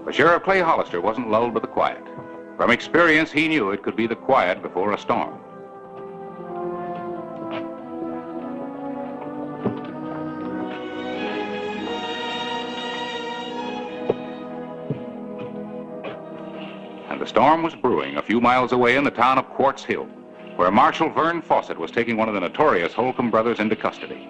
But Sheriff Clay Hollister wasn't lulled by the quiet. From experience, he knew it could be the quiet before a storm. And the storm was brewing a few miles away in the town of Quartz Hill, where Marshal Vern Fawcett was taking one of the notorious Holcomb brothers into custody.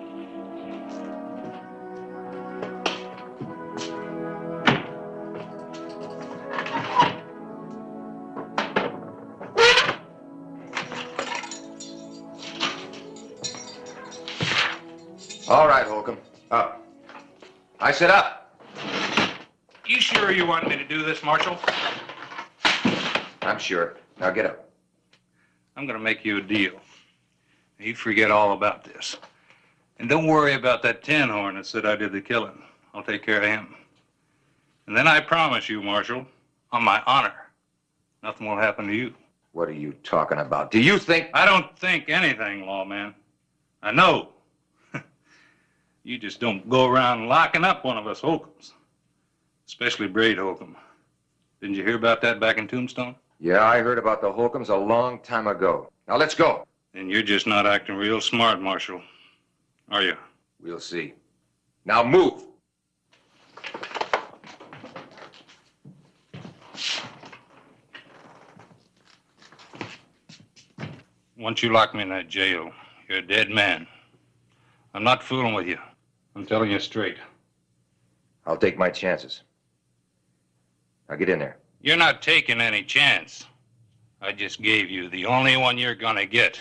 All right, Holcomb. Up. I said up. You sure you want me to do this, Marshal? I'm sure. Now get up. I'm going to make you a deal. You forget all about this. And don't worry about that tin horn that said I did the killing. I'll take care of him. And then I promise you, Marshal, on my honor, nothing will happen to you. What are you talking about? Do you think... I don't think anything, lawman. I know. You just don't go around locking up one of us Holcombs. Especially Braid Holcomb. Didn't you hear about that back in Tombstone? Yeah, I heard about the Holcombs a long time ago. Now let's go. Then you're just not acting real smart, Marshal. Are you? We'll see. Now move. Once you lock me in that jail, you're a dead man. I'm not fooling with you. I'm telling you straight. I'll take my chances. Now get in there. You're not taking any chance. I just gave you the only one you're gonna get.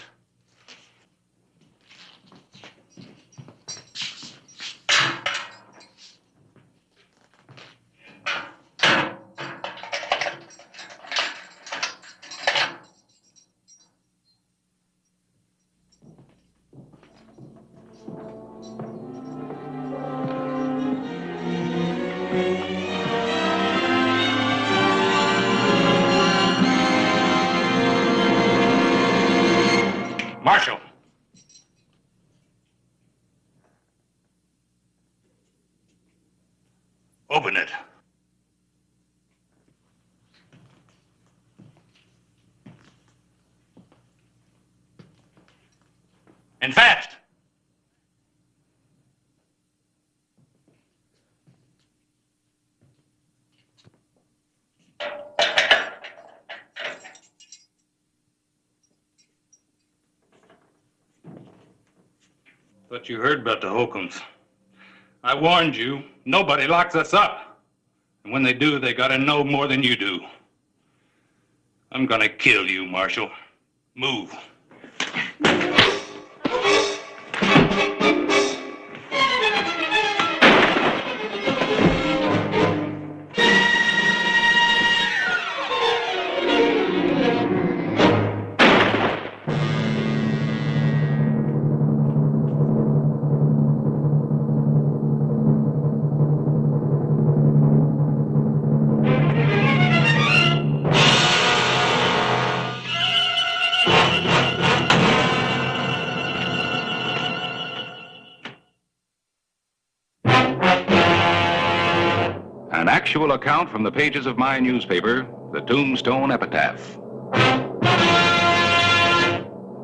Marshal! Open it. And fast! Thought you heard about the Holcombs. I warned you, nobody locks us up. And when they do, they gotta know more than you do. I'm gonna kill you, Marshal. Move. An actual account from the pages of my newspaper, the Tombstone Epitaph.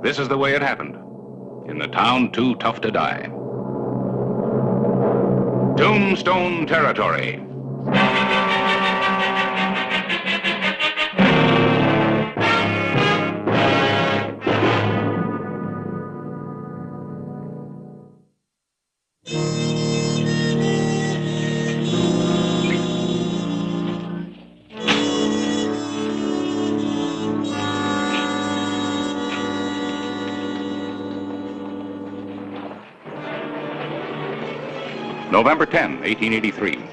This is the way it happened, in the town too tough to die. Tombstone Territory. November 10, 1883.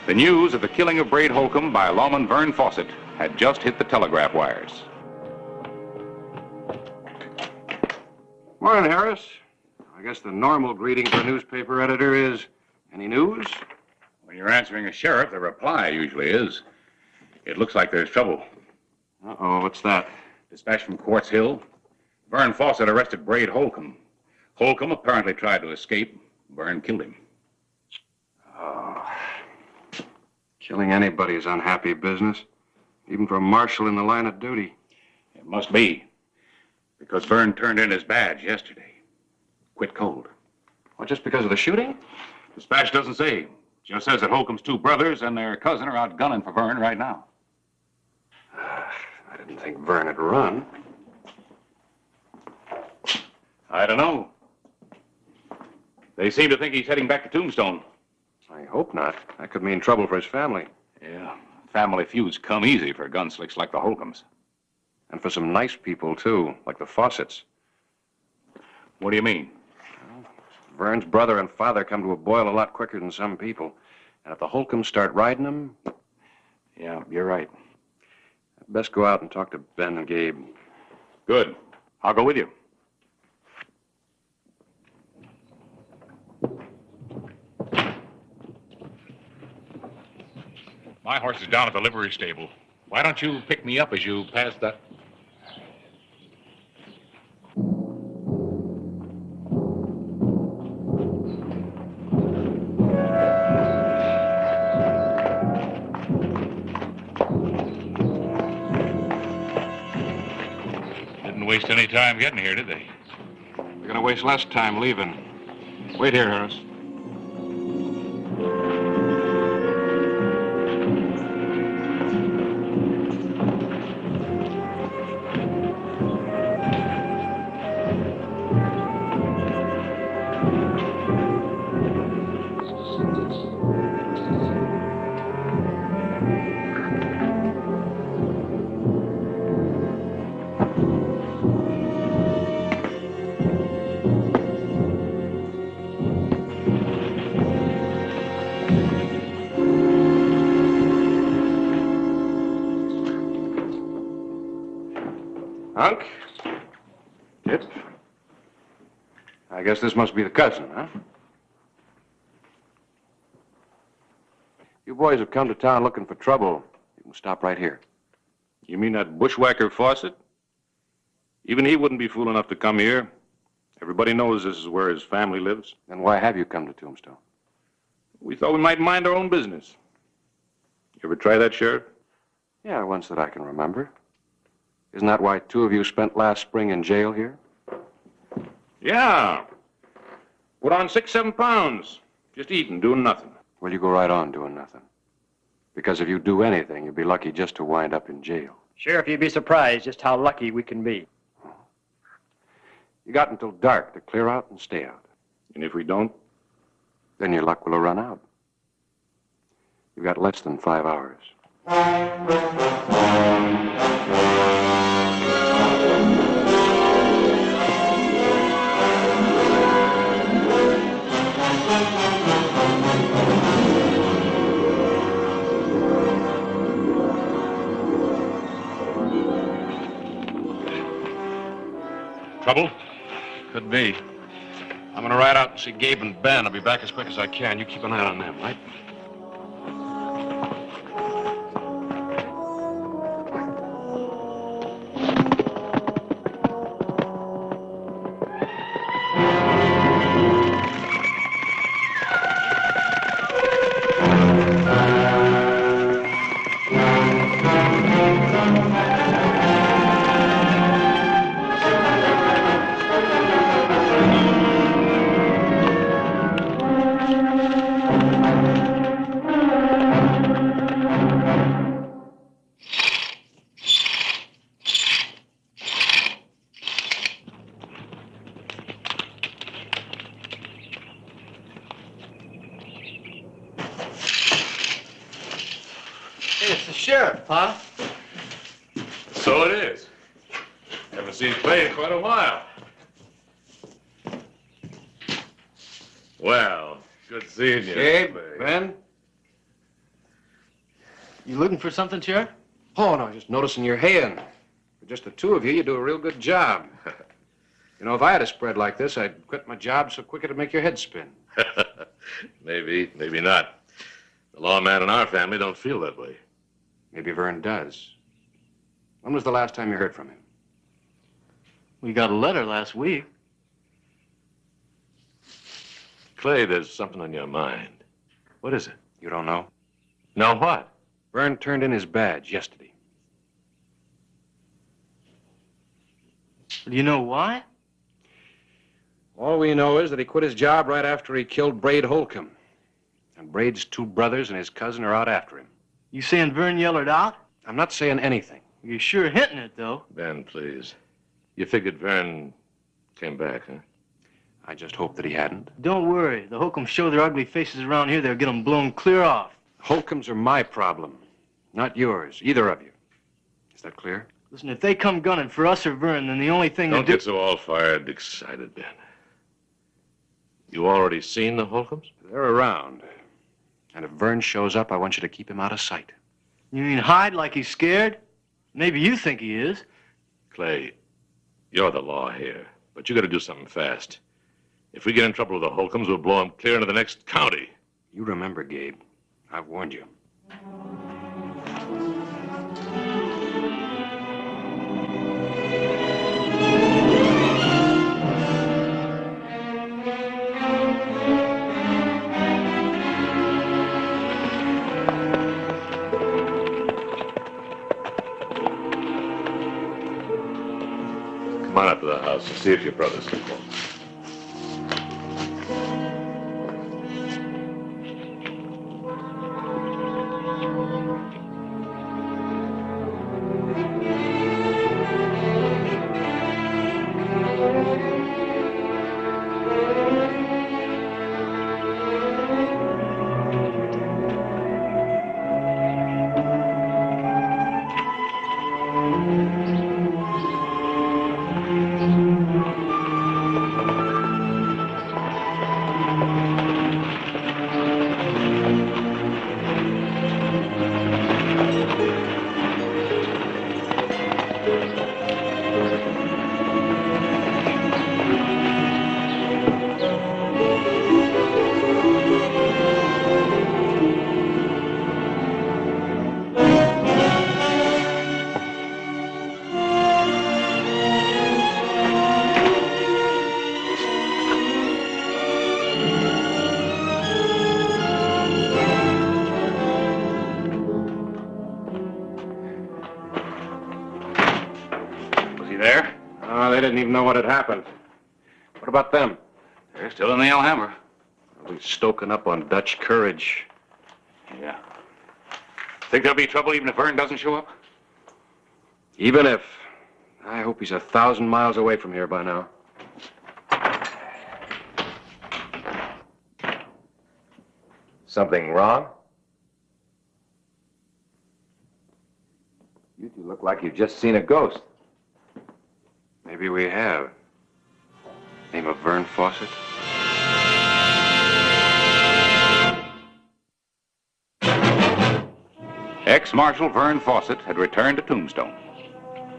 The news of the killing of Braid Holcomb by lawman Vern Fawcett had just hit the telegraph wires. Morning, Harris. I guess the normal greeting for a newspaper editor is, any news? When you're answering a sheriff, the reply usually is, it looks like there's trouble. Uh-oh, what's that? Dispatch from Quartz Hill. Vern Fawcett arrested Braid Holcomb. Holcomb apparently tried to escape. Vern killed him. Oh. Killing anybody is unhappy business, even for a marshal in the line of duty. It must be. Because Vern turned in his badge yesterday. Quit cold. Well, just because of the shooting? Dispatch doesn't say. Just says that Holcomb's two brothers and their cousin are out gunning for Vern right now. I didn't think Vern had run. I don't know. They seem to think he's heading back to Tombstone. I hope not. That could mean trouble for his family. Yeah, family feuds come easy for gunslicks like the Holcombs. And for some nice people, too, like the Fawcetts. What do you mean? Well, Vern's brother and father come to a boil a lot quicker than some people. And if the Holcombs start riding them... Yeah, you're right. I'd best go out and talk to Ben and Gabe. Good. I'll go with you. My horse is down at the livery stable. Why don't you pick me up as you pass that... Didn't waste any time getting here, did they? We're going to waste less time leaving. Wait here, Harris. Hunk? Tip? I guess this must be the cousin, huh? You boys have come to town looking for trouble. You can stop right here. You mean that bushwhacker Fawcett? Even he wouldn't be fool enough to come here. Everybody knows this is where his family lives. Then why have you come to Tombstone? We thought we might mind our own business. You ever try that, Sheriff? Yeah, once that I can remember. Isn't that why two of you spent last spring in jail here? Yeah. Put on 6-7 pounds. Just eating, doing nothing. Well, you go right on doing nothing. Because if you do anything, you'd be lucky just to wind up in jail. Sheriff, you'd be surprised just how lucky we can be. You got until dark to clear out and stay out. And if we don't? Then your luck will have run out. You've got less than 5 hours. Trouble? Could be. I'm gonna ride out and see Gabe and Ben. I'll be back as quick as I can. You keep an eye on them, right? Hey, it's the sheriff, huh? So it is. Haven't seen Clay in quite a while. Well, good seeing you. Gabe, Ben? You looking for something, Sheriff? Oh, no, just noticing your haying. For just the two of you, you do a real good job. You know, if I had a spread like this, I'd quit my job so quick it'd make your head spin. Maybe, maybe not. The lawman in our family don't feel that way. Maybe Vern does. When was the last time you heard from him? We got a letter last week. Clay, there's something on your mind. What is it? You don't know? Now what? Vern turned in his badge yesterday. Do you know why? All we know is that he quit his job right after he killed Braid Holcomb. And Braid's two brothers and his cousin are out after him. You saying Vern yellered out? I'm not saying anything. You're sure hinting it, though. Ben, please. You figured Vern came back, huh? I just hope that he hadn't. Don't worry. The Holcombs show their ugly faces around here. They'll get them blown clear off. Holcombs are my problem, not yours, either of you. Is that clear? Listen, if they come gunning for us or Vern, then the only thing Don't get so all fired excited, Ben. You already seen the Holcombs? They're around. And if Vern shows up, I want you to keep him out of sight. You mean hide like he's scared? Maybe you think he is. Clay, you're the law here, but you got to do something fast. If we get in trouble with the Holcombs, we'll blow them clear into the next county. You remember, Gabe. I've warned you. Come on up to the house and see if your brother's come home. There? They didn't even know what had happened. What about them? They're still in the Alhambra. Probably stoking up on Dutch courage. Yeah. Think there'll be trouble even if Vern doesn't show up? Even if. I hope he's 1,000 miles away from here by now. Something wrong? You two look like you've just seen a ghost. Maybe we have. Name of Vern Fawcett? Ex-Marshal Vern Fawcett had returned to Tombstone.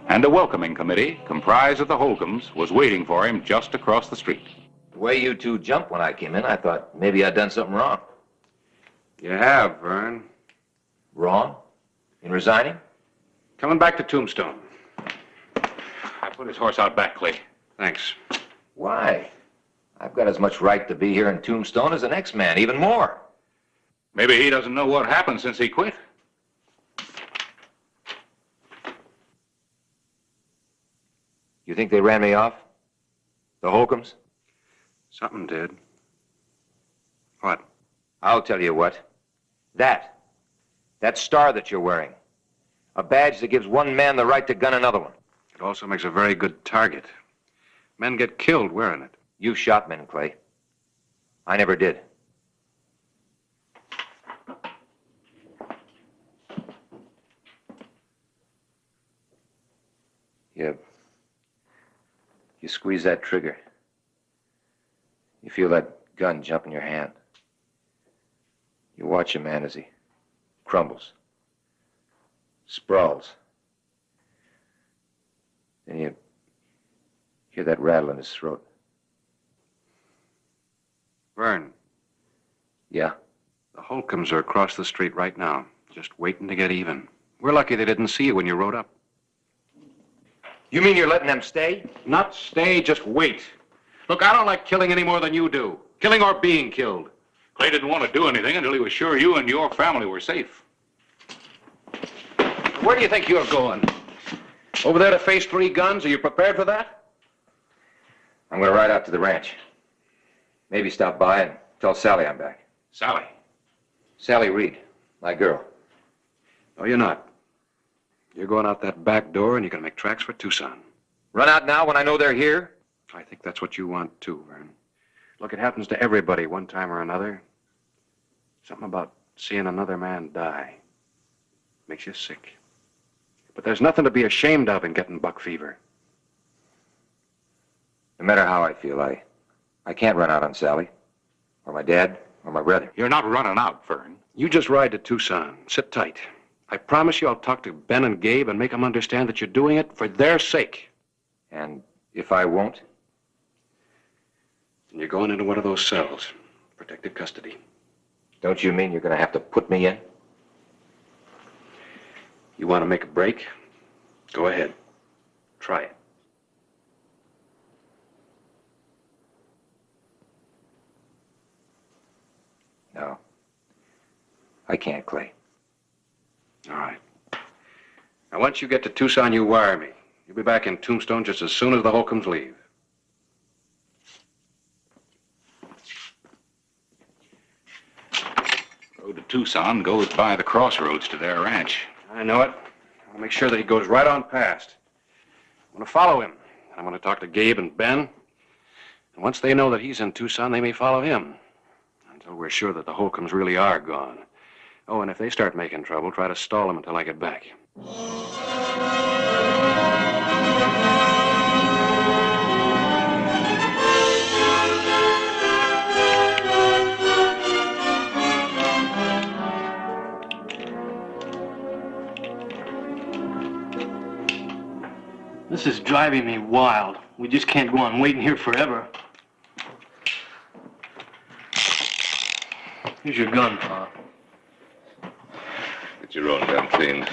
And a welcoming committee, comprised of the Holcombs, was waiting for him just across the street. The way you two jumped when I came in, I thought maybe I'd done something wrong. You have, Vern. Wrong? In resigning? Coming back to Tombstone. I put his horse out back, Clay. Thanks. Why? I've got as much right to be here in Tombstone as the next man, even more. Maybe he doesn't know what happened since he quit. You think they ran me off? The Holcombs? Something did. What? I'll tell you what. That star that you're wearing. A badge that gives one man the right to gun another one. It also makes a very good target. Men get killed wearing it. You shot men, Clay. I never did. You squeeze that trigger. You feel that gun jump in your hand. You watch a man as he crumbles, sprawls. Then you hear that rattle in his throat. Vern, Yeah? the Holcombs are across the street right now, just waiting to get even. We're lucky they didn't see you when you rode up. You mean you're letting them stay? Not stay, just wait. Look, I don't like killing any more than you do. Killing or being killed. Clay didn't want to do anything until he was sure you and your family were safe. Where do you think you're going? Over there to face 3 guns? Are you prepared for that? I'm going to ride out to the ranch. Maybe stop by and tell Sally I'm back. Sally. Sally Reed, my girl. No, you're not. You're going out that back door and you're going to make tracks for Tucson. Run out now when I know they're here? I think that's what you want, too, Vern. Look, it happens to everybody one time or another. Something about seeing another man die makes you sick. But there's nothing to be ashamed of in getting buck fever. No matter how I feel, I can't run out on Sally, or my dad, or my brother. You're not running out, Vern. You just ride to Tucson. Sit tight. I promise you I'll talk to Ben and Gabe and make them understand that you're doing it for their sake. And if I won't? And you're going into one of those cells. Protective custody. Don't you mean you're going to have to put me in? You want to make a break? Go ahead. Try it. No. I can't, Clay. All right. Now, once you get to Tucson, you wire me. You'll be back in Tombstone just as soon as the Holcombs leave. Road to Tucson goes by the crossroads to their ranch. I know it. I'll make sure that he goes right on past. I'm going to follow him. And I'm going to talk to Gabe and Ben. And once they know that he's in Tucson, they may follow him. Until we're sure that the Holcombs really are gone. Oh, and if they start making trouble, try to stall them until I get back. This is driving me wild. We just can't go on waiting here forever. Here's your gun, Pa. Get your own gun cleaned.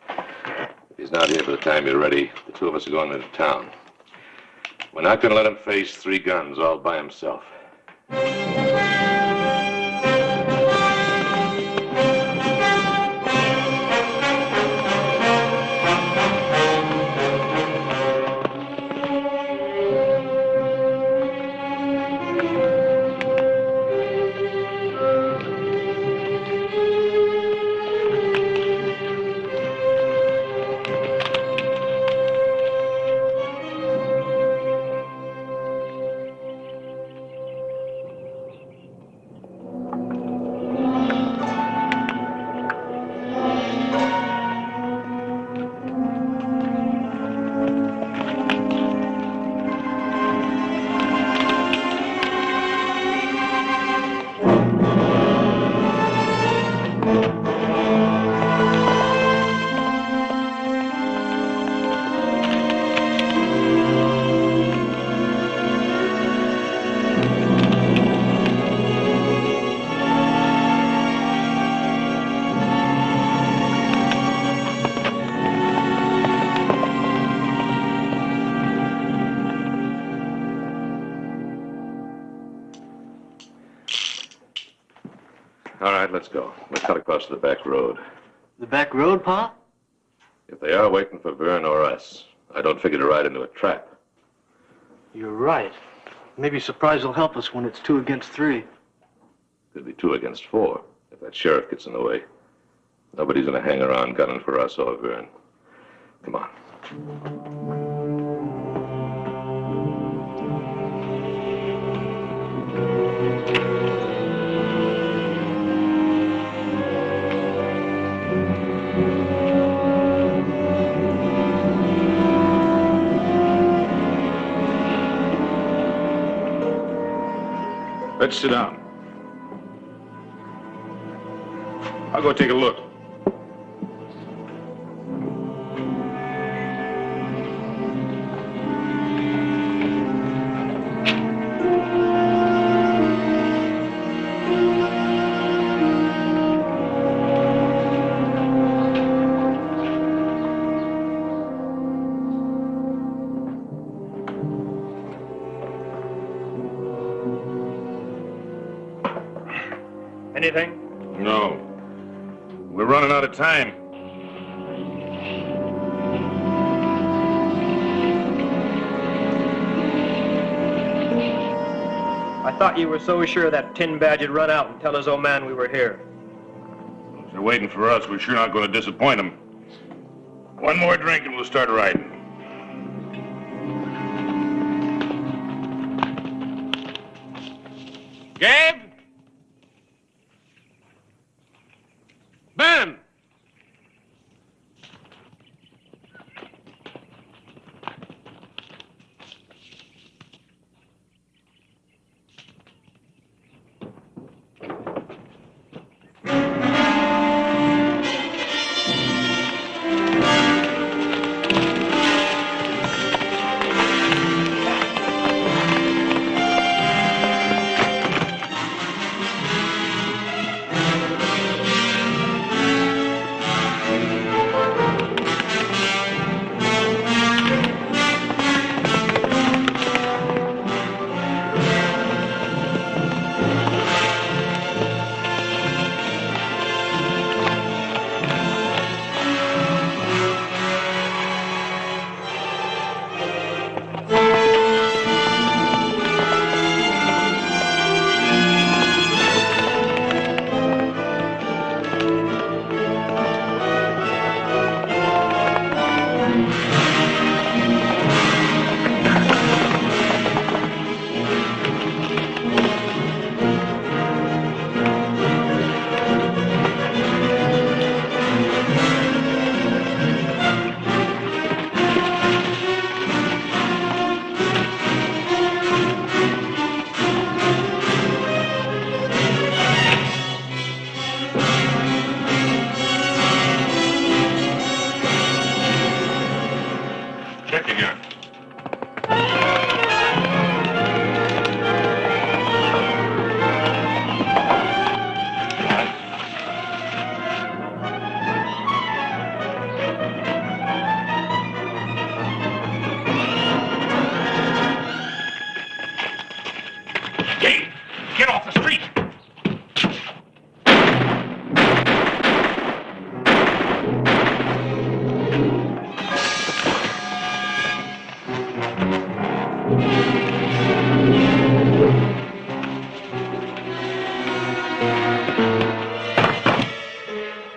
If he's not here by the time you're ready, the 2 of us are going into town. We're not going to let him face 3 guns all by himself. All right, let's go. We'll cut across to the back road. The back road, Pa? If they are waiting for Vern or us, I don't figure to ride into a trap. You're right. Maybe surprise will help us when it's 2 against 3. Could be 2 against 4 if that sheriff gets in the way. Nobody's going to hang around gunning for us or Vern. Come on. Let's sit down. I'll go take a look. Anything? No. We're running out of time. I thought you were so sure that tin badge would run out and tell his old man we were here. If they're waiting for us, we're sure not going to disappoint them. One more drink and we'll start riding. Gabe? Ben! Check your gun. Gabe, get off the street!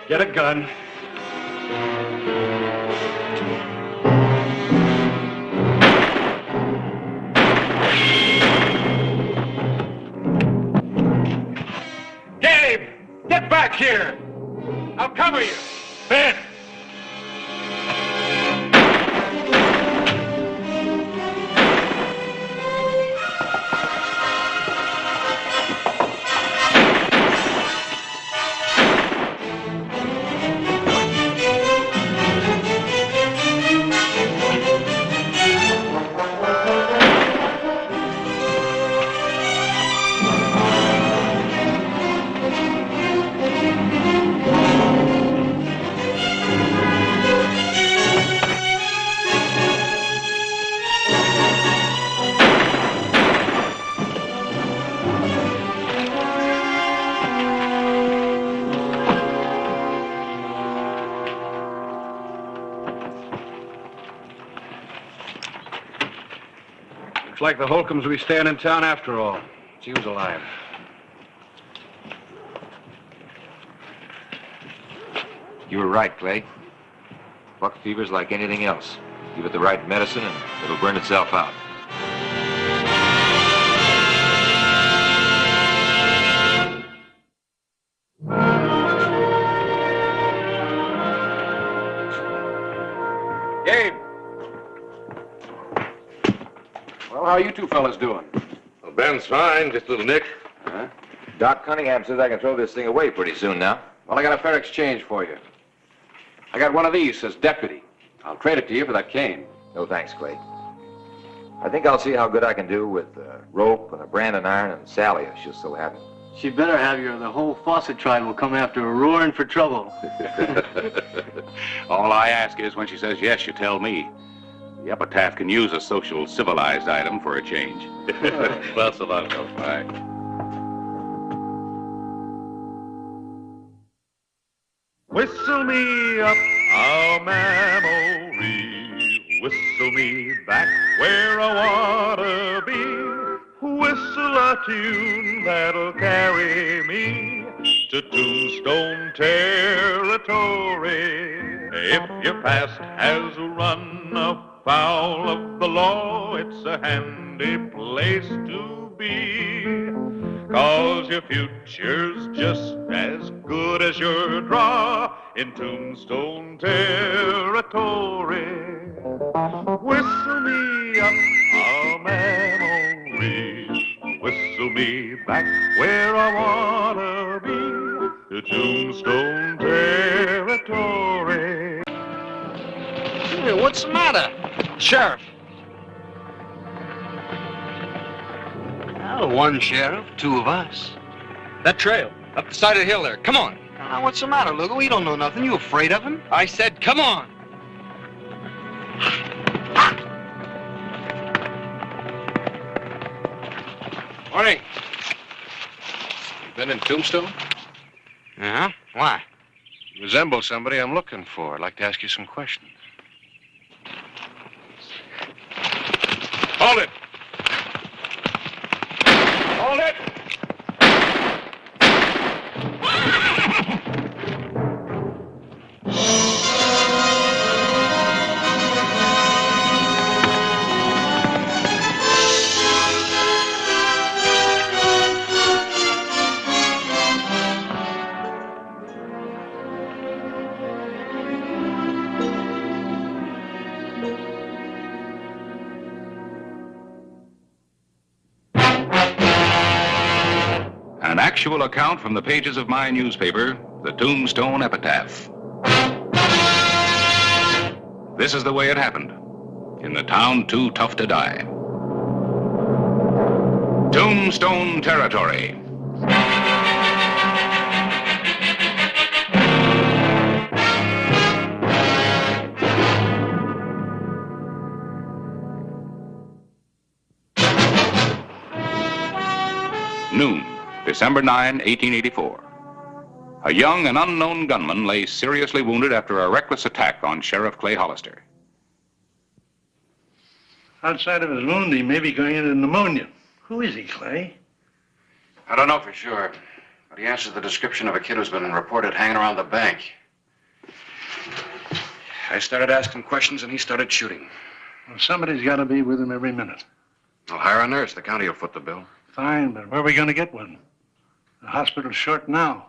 Get a gun. Gabe! Get back here! I'll cover you! Ben! Looks like the Holcombs will be staying in town after all. She was alive. You were right, Clay. Buck fever's like anything else. Give it the right medicine and it'll burn itself out. Gabe! Well, how are you two fellas doing? Well, Ben's fine, just a little nick. Huh? Doc Cunningham says I can throw this thing away pretty soon now. Well, I got a fair exchange for you. I got one of these as deputy. I'll trade it to you for that cane. No thanks, Clay. I think I'll see how good I can do with a rope and a branding iron and Sally if she'll so have it. She better have you or the whole Fawcett tribe will come after her roaring for trouble. All I ask is when she says yes, you tell me. The epitaph can use a social, civilized item for a change. Well, so long, All right. Whistle me up a memory, whistle me back where I wanna be, whistle a tune that'll carry me to Tombstone territory. If your past has run afoul of the law, it's a handy place to be. 'Cause your future's just as good as your draw in Tombstone territory. Whistle me up a memory, whistle me back where I wanna be, to Tombstone territory. Hey, what's the matter? Sheriff. Well, one sheriff, two of us. That trail, up the side of the hill there. Come on. What's the matter, Lugo? We don't know nothing. You afraid of him? I said, come on. Morning. You been in Tombstone? Yeah? Why? You resemble somebody I'm looking for. I'd like to ask you some questions. Hold it! Hold it! An actual account from the pages of my newspaper, the Tombstone Epitaph. This is the way it happened. In the town too tough to die. Tombstone territory. Noon, December 9, 1884. A young and unknown gunman lay seriously wounded after a reckless attack on Sheriff Clay Hollister. Outside of his wound, he may be going into pneumonia. Who is he, Clay? I don't know for sure, but he answers the description of a kid who's been reported hanging around the bank. I started asking questions and he started shooting. Well, somebody's got to be with him every minute. I'll hire a nurse. The county will foot the bill. Fine, but where are we going to get one? The hospital's short now.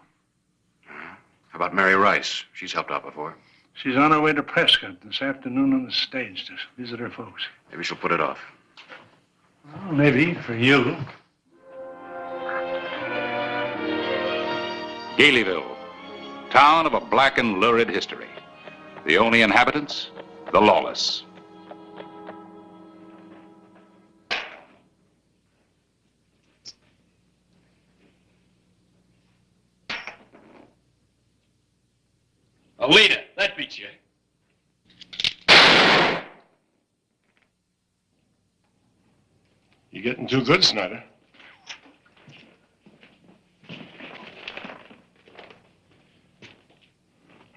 How about Mary Rice? She's helped out before. She's on her way to Prescott this afternoon on the stage to visit her folks. Maybe she'll put it off. Well, maybe, for you. Galeyville, town of a black and lurid history. The only inhabitants, the lawless. Alita, that beats you. You're getting too good, Snyder.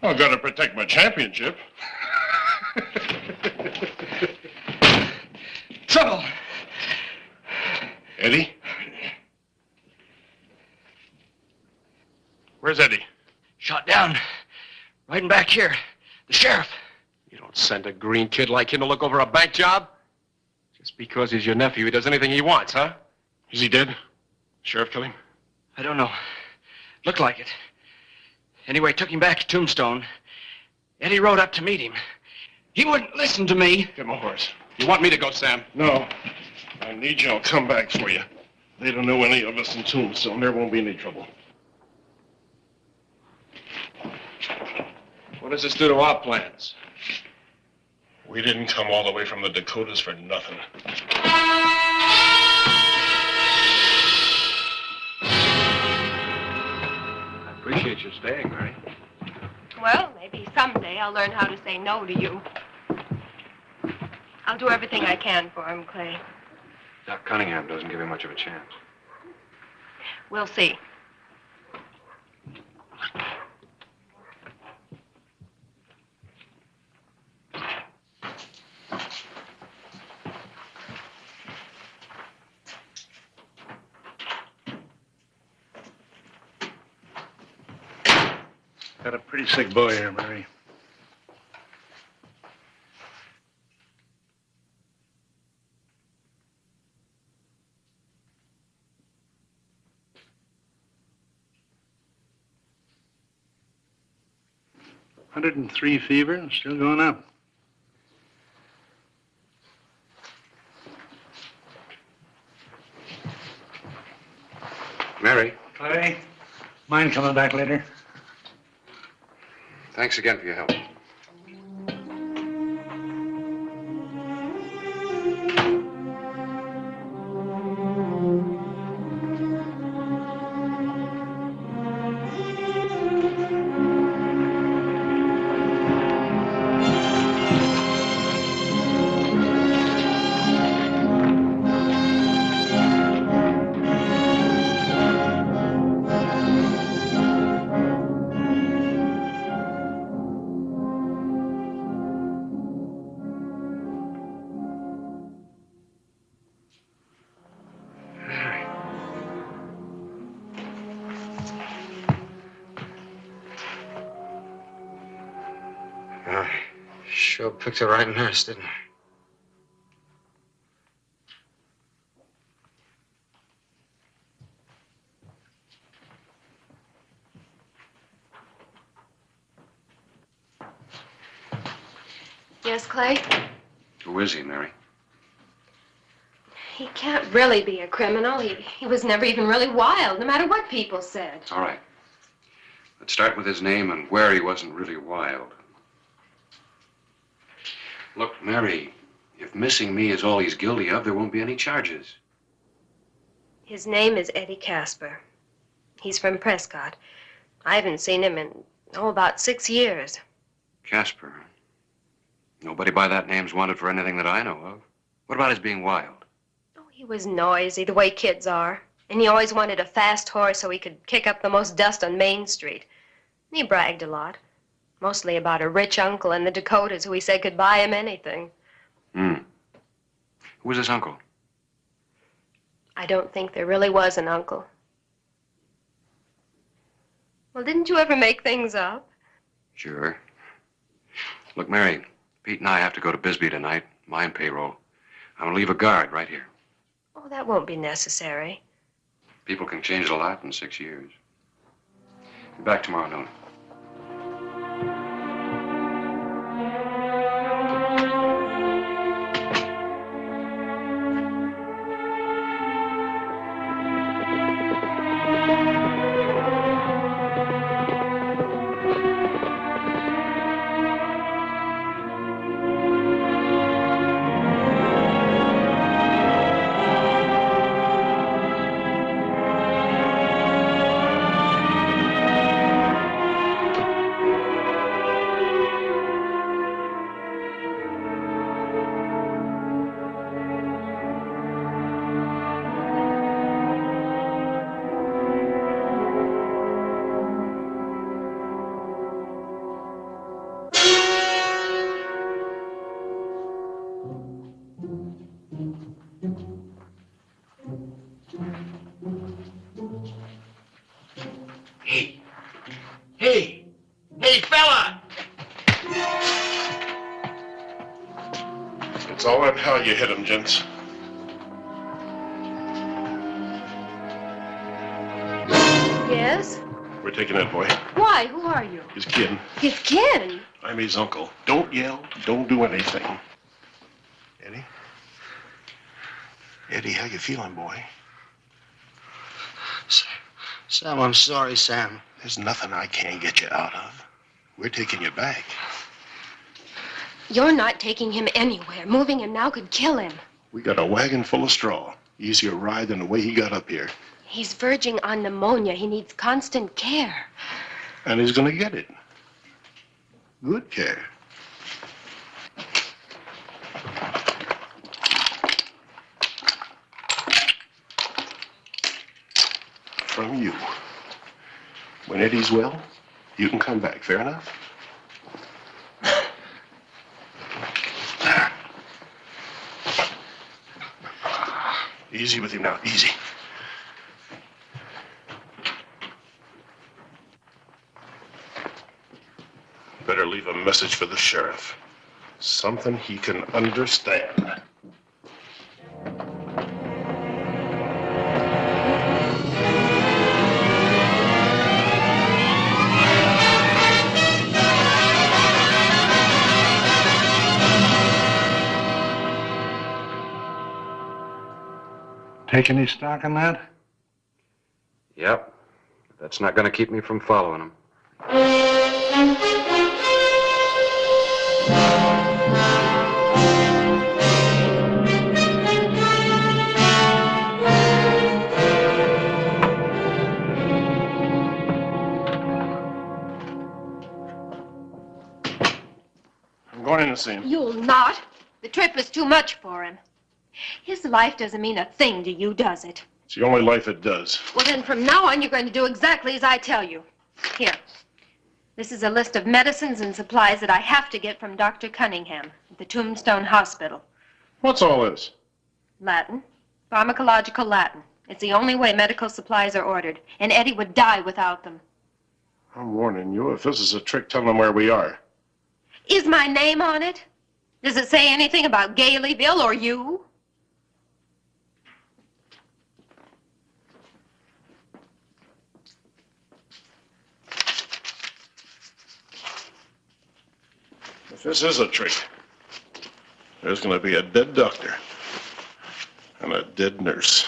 I've got to protect my championship. Trouble. Eddie? Where's Eddie? Shot down. Right in back here. The sheriff. You don't send a green kid like him to look over a bank job? Just because he's your nephew, he does anything he wants, huh? Is he dead? Sheriff kill him? I don't know. Looked like it. Anyway, took him back to Tombstone. Eddie rode up to meet him. He wouldn't listen to me. Give him a horse. You want me to go, Sam? No. I need you. I'll come back for you. They don't know any of us in Tombstone. There won't be any trouble. What does this do to our plans? We didn't come all the way from the Dakotas for nothing. I appreciate you staying, Mary. Well, maybe someday I'll learn how to say no to you. I'll do everything I can for him, Clay. Doc Cunningham doesn't give him much of a chance. We'll see. got a pretty sick boy here, Mary. "103 fever and still going up." Mary, Clay, mind coming back later? thanks again for your help. Sure picked the right nurse, didn't I? Yes, Clay? Who is he, Mary? He can't really be a criminal. He was never even really wild, no matter what people said. All right. Let's start with his name and where he wasn't really wild. Look, Mary, if missing me is all he's guilty of, there won't be any charges. His name is Eddie Casper. He's from Prescott. I haven't seen him in, about 6 years. Casper. Nobody by that name's wanted for anything that I know of. What about his being wild? Oh, he was noisy, the way kids are. And he always wanted a fast horse so he could kick up the most dust on Main Street. And he bragged a lot. Mostly about a rich uncle in the Dakotas who he said could buy him anything. Who was his uncle? I don't think there really was an uncle. Well, didn't you ever make things up? Sure. Look, Mary, Pete and I have to go to Bisbee tonight. Mine payroll. I'm gonna leave a guard right here. Oh, that won't be necessary. People can change a lot in 6 years. Be back tomorrow noon. Hey, fella! It's all right how you hit him, gents. Yes? We're taking that boy. Why? Who are you? His kid. His kid? I'm his uncle. Don't yell. Don't do anything. Eddie? Eddie, how you feeling, boy? Sam, I'm sorry, Sam. There's nothing I can't get you out of. We're taking you back. You're not taking him anywhere. Moving him now could kill him. We got a wagon full of straw. Easier ride than the way he got up here. He's verging on pneumonia. He needs constant care. And he's gonna get it. Good care. From you. When Eddie's well, you can come back. Fair enough? Easy with him now. Easy. leave a message for the sheriff. Something he can understand. Take any stock in that? Yep. That's not going to keep me from following him. I'm going in to see him. You'll not. The trip is too much for him. His life doesn't mean a thing to you, does it? It's the only life it does. Well, then from now on, you're going to do exactly as I tell you. Here. This is a list of medicines and supplies that I have to get from Dr. Cunningham at the Tombstone Hospital. What's all this? Latin. Pharmacological Latin. It's the only way medical supplies are ordered, and Eddie would die without them. I'm warning you, if this is a trick, tell them where we are. Is my name on it? Does it say anything about Galeyville or you? If this is a trick, there's going to be a dead doctor and a dead nurse.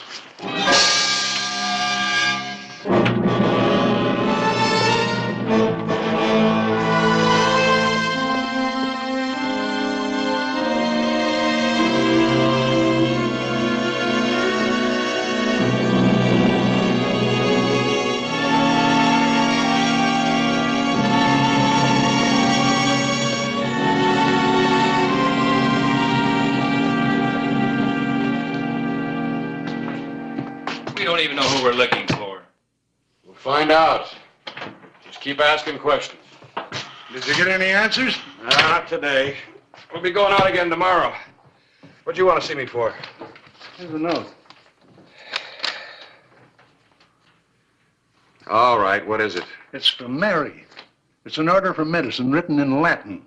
We don't even know who we're looking for. We'll find out. Just keep asking questions. Did you get any answers? Not today. We'll be going out again tomorrow. What do you want to see me for? Here's a note. All right, what is it? It's from Mary. It's an order for medicine written in Latin.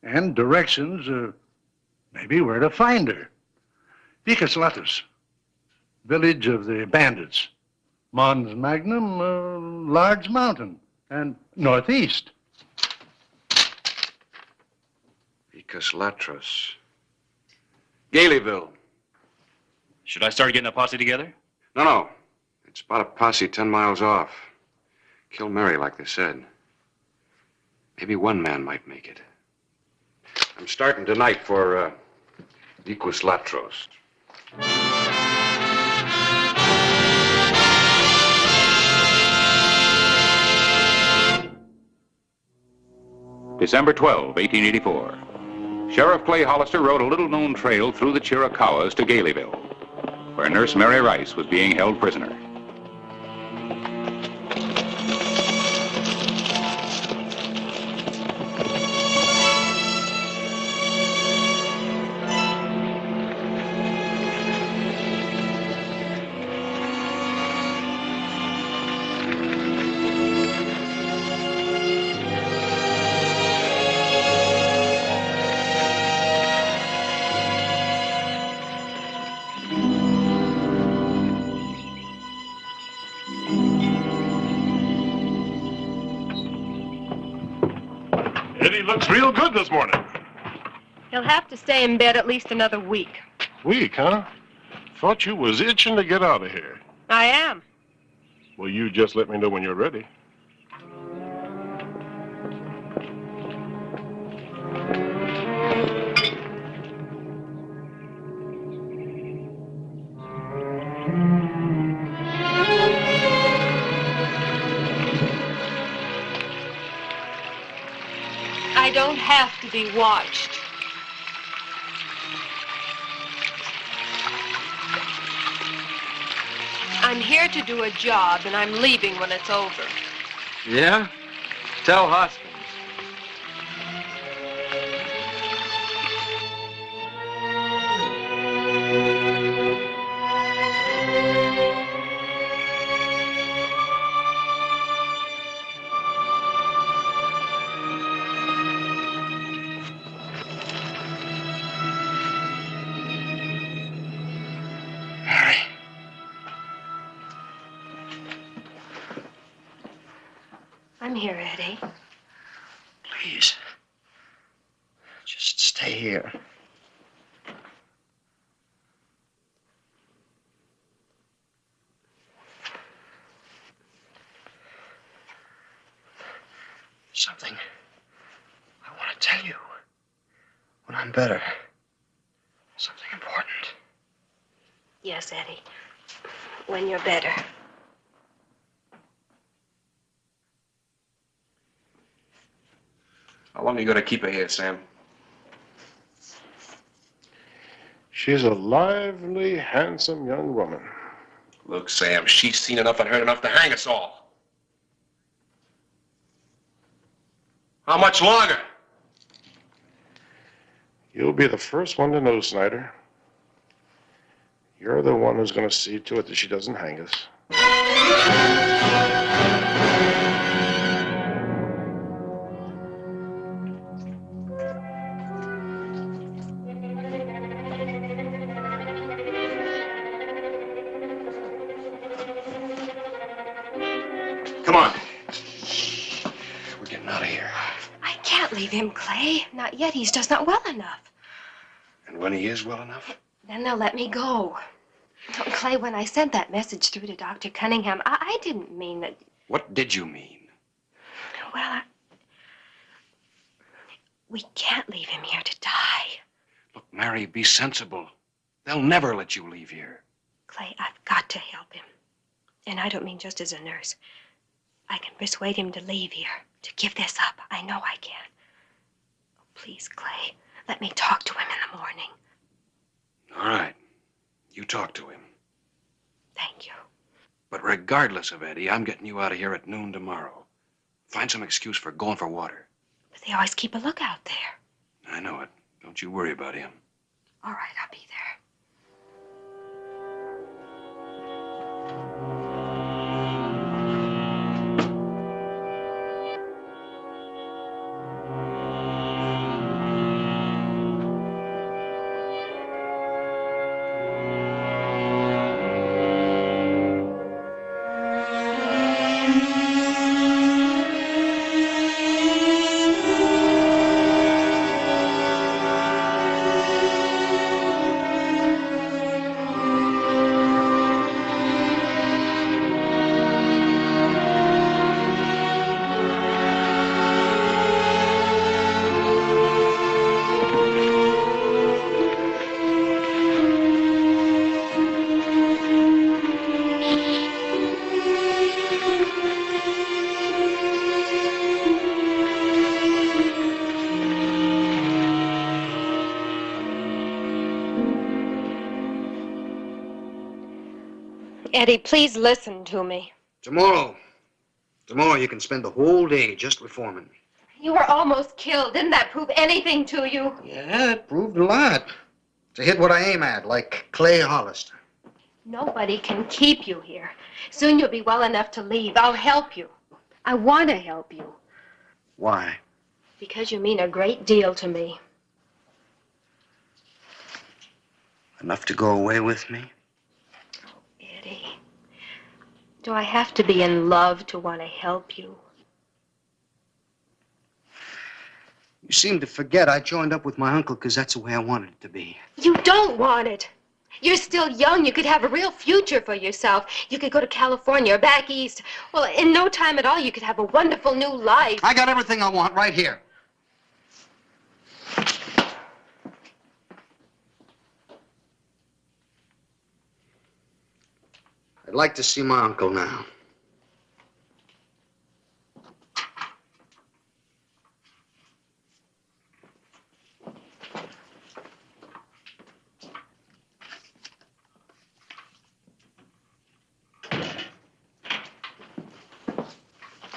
And directions, maybe where to find her. Vicus Latus, village of the bandits. Mons Magnum, large mountain. And northeast. Vicus Latros. Galeyville. Should I start getting a posse together? No. It's about a posse 10 miles off. Kill Mary, like they said. Maybe one man might make it. I'm starting tonight for Vicus Latros. December 12, 1884. Sheriff Clay Hollister rode a little-known trail through the Chiricahuas to Galeyville, where Nurse Mary Rice was being held prisoner. Eddie looks real good this morning. He'll have to stay in bed at least another week. Weak, huh? Thought you was itching to get out of here. I am. Well, you just let me know when you're ready. I don't have to be watched. I'm here to do a job, and I'm leaving when it's over. Yeah? Tell Hoskins. here, Eddie. Please. Just stay here. Something I want to tell you when I'm better. Something important. Yes, Eddie. When you're better. How long are you going to keep her here, Sam? She's a lively, handsome young woman. Look, Sam, she's seen enough and heard enough to hang us all. How much longer? You'll be the first one to know, Snyder. You're the one who's going to see to it that she doesn't hang us. Come on. We're getting out of here. I can't leave him, Clay. Not yet. He's just not well enough. And when he is well enough? Then they'll let me go. Oh, Clay, when I sent that message through to Dr. Cunningham, I didn't mean that... What did you mean? Well, we can't leave him here to die. Look, Mary, be sensible. They'll never let you leave here. Clay, I've got to help him. And I don't mean just as a nurse. I can persuade him to leave here, to give this up. I know I can. Oh, please, Clay, let me talk to him in the morning. All right. You talk to him. Thank you. But regardless of Eddie, I'm getting you out of here at noon tomorrow. Find some excuse for going for water. But they always keep a lookout there. I know it. Don't you worry about him. All right, I'll be there. Eddie, please listen to me. Tomorrow you can spend the whole day just reforming me. You were almost killed. Didn't that prove anything to you? Yeah, it proved a lot. To hit what I aim at, like Clay Hollister. Nobody can keep you here. Soon you'll be well enough to leave. I'll help you. I want to help you. Why? Because you mean a great deal to me. Enough to go away with me? Eddie, do I have to be in love to want to help you? You seem to forget I joined up with my uncle because that's the way I wanted it to be. You don't want it. You're still young. You could have a real future for yourself. You could go to California or back east. Well, in no time at all, you could have a wonderful new life. I got everything I want right here. I'd like to see my uncle now.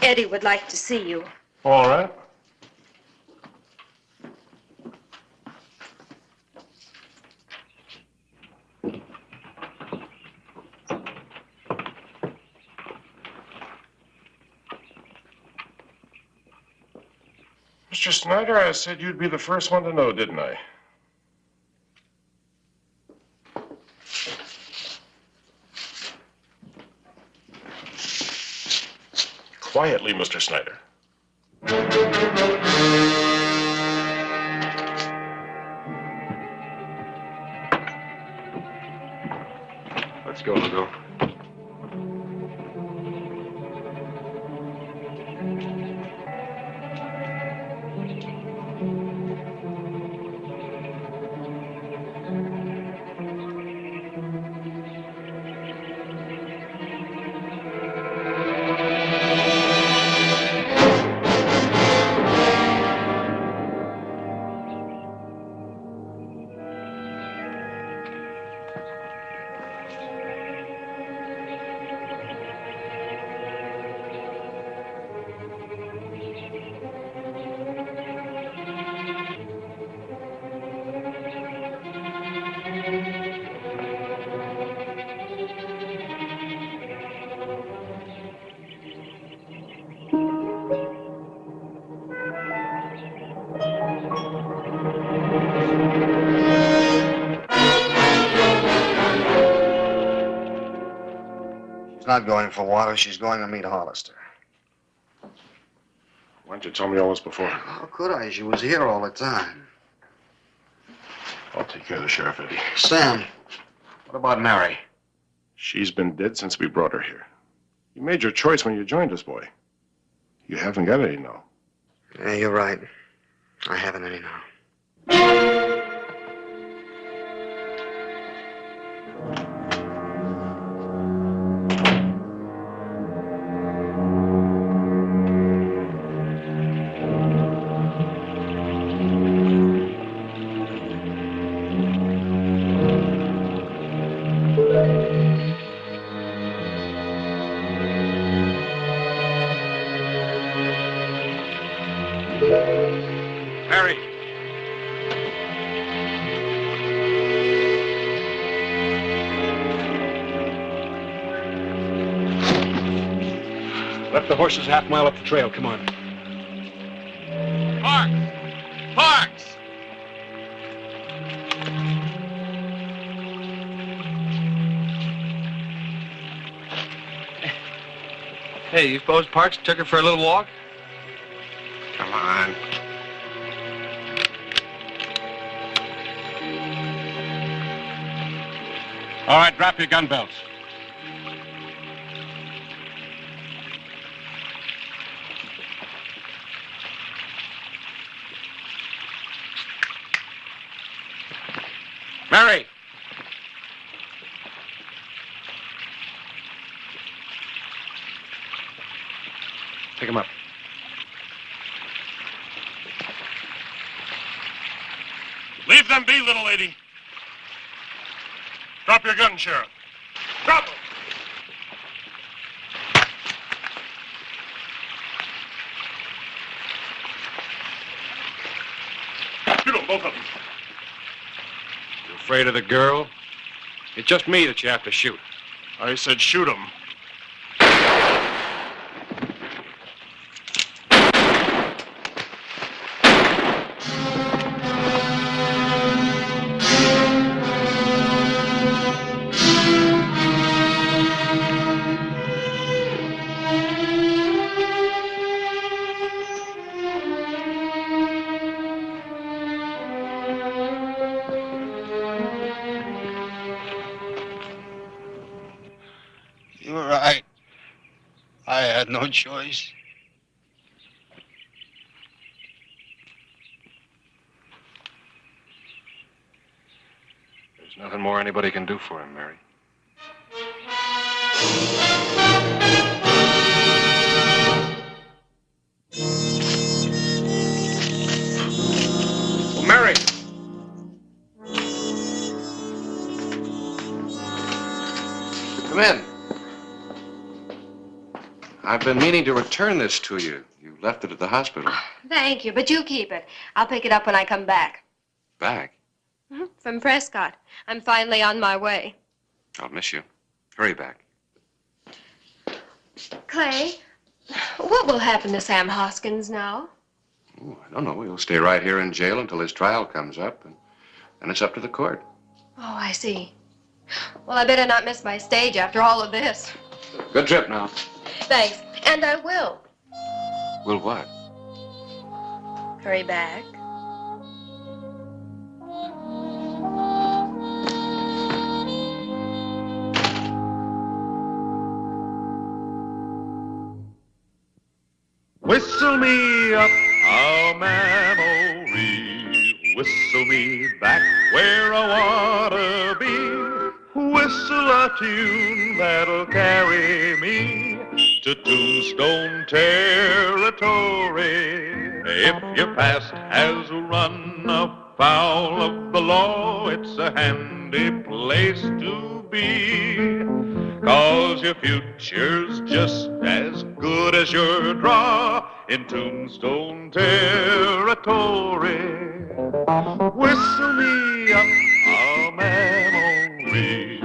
Eddie would like to see you. All right. Mr. Snyder, I said you'd be the first one to know, didn't I? Quietly, Mr. Snyder. Let's go, Hugo. She's not going for water. She's going to meet Hollister. Why didn't you tell me all this before? How could I? She was here all the time. I'll take care of the sheriff, Eddie. Sam, what about Mary? She's been dead since we brought her here. You made your choice when you joined us, boy. You haven't got any now. Yeah, you're right. I haven't any now. Mary! Left the horses half-mile up the trail. Come on. Parks! Parks! Hey, you suppose Parks took her for a little walk? Come on. All right, drop your gun belts. Mary! Pick him up. Leave them be, little lady. Drop your gun, Sheriff. Drop them! Shoot them, both of them. You afraid of the girl? It's just me that you have to shoot. I said shoot them. You were right. I had no choice. There's nothing more anybody can do for him, Mary. Oh, Mary! Come in. I've been meaning to return this to you. You left it at the hospital. Thank you, but you keep it. I'll pick it up when I come back. Back? From Prescott. I'm finally on my way. I'll miss you. Hurry back. Clay, what will happen to Sam Hoskins now? Oh, I don't know. He'll stay right here in jail until his trial comes up, and then it's up to the court. Oh, I see. Well, I better not miss my stage after all of this. Good trip now. Thanks. And I will. Will what? Hurry back. Whistle me up a memory, whistle me back where I wanna be, whistle a tune that'll carry me to Tombstone territory. If your past has run afoul of the law, it's a handy place to be. 'Cause your future's just as good as your draw in Tombstone territory. Whistle me up a memory,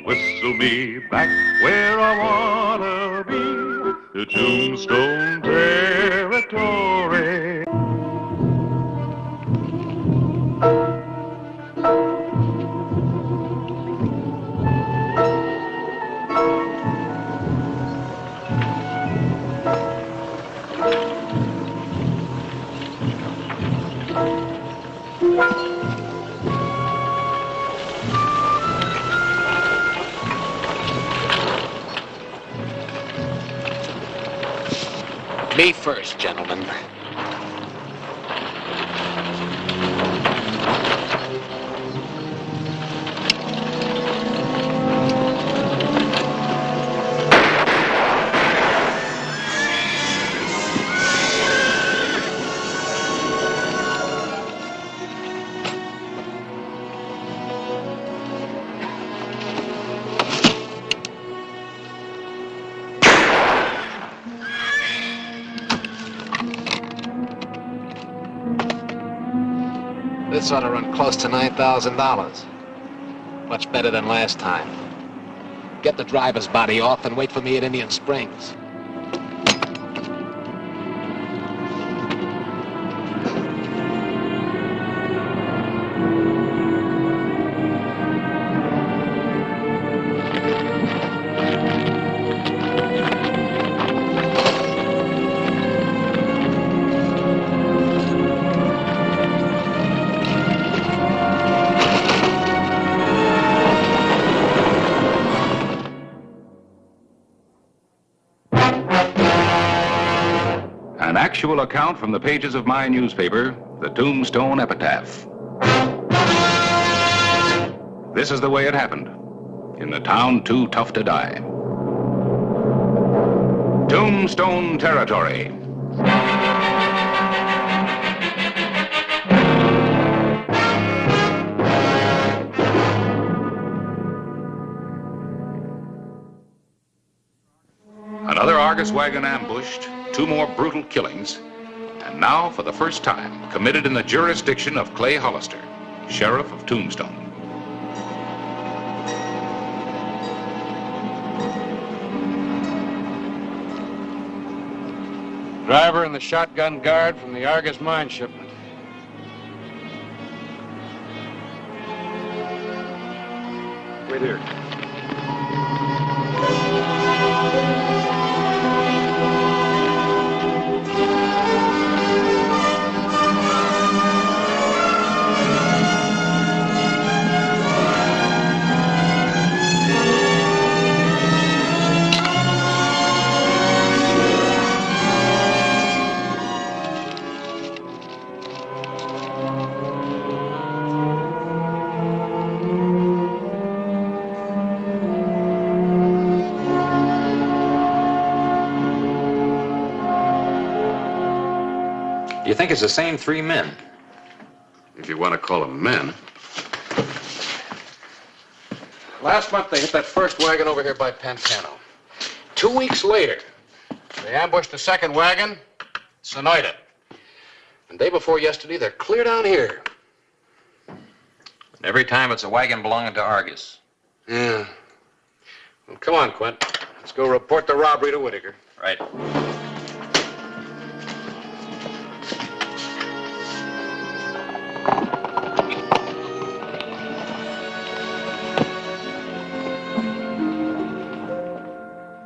whistle me back where I wanna be, to Tombstone territory. Me first, gentlemen. This ought to run close to $9,000. Much better than last time. Get the driver's body off and wait for me at Indian Springs. An actual account from the pages of my newspaper, the Tombstone Epitaph. This is the way it happened, in the town too tough to die. Tombstone territory. Another Argus wagon ambushed, 2 more brutal killings, and now, for the first time, committed in the jurisdiction of Clay Hollister, Sheriff of Tombstone. Driver and the shotgun guard from the Argus mine shipment. Wait here. You think it's the same 3 men? If you want to call them men. Last month, they hit that first wagon over here by Pantano. 2 weeks later, they ambushed the second wagon, Sonoita. And day before yesterday, they're clear down here. Every time it's a wagon belonging to Argus. Yeah. Well, come on, Quint. Let's go report the robbery to Whitaker. Right.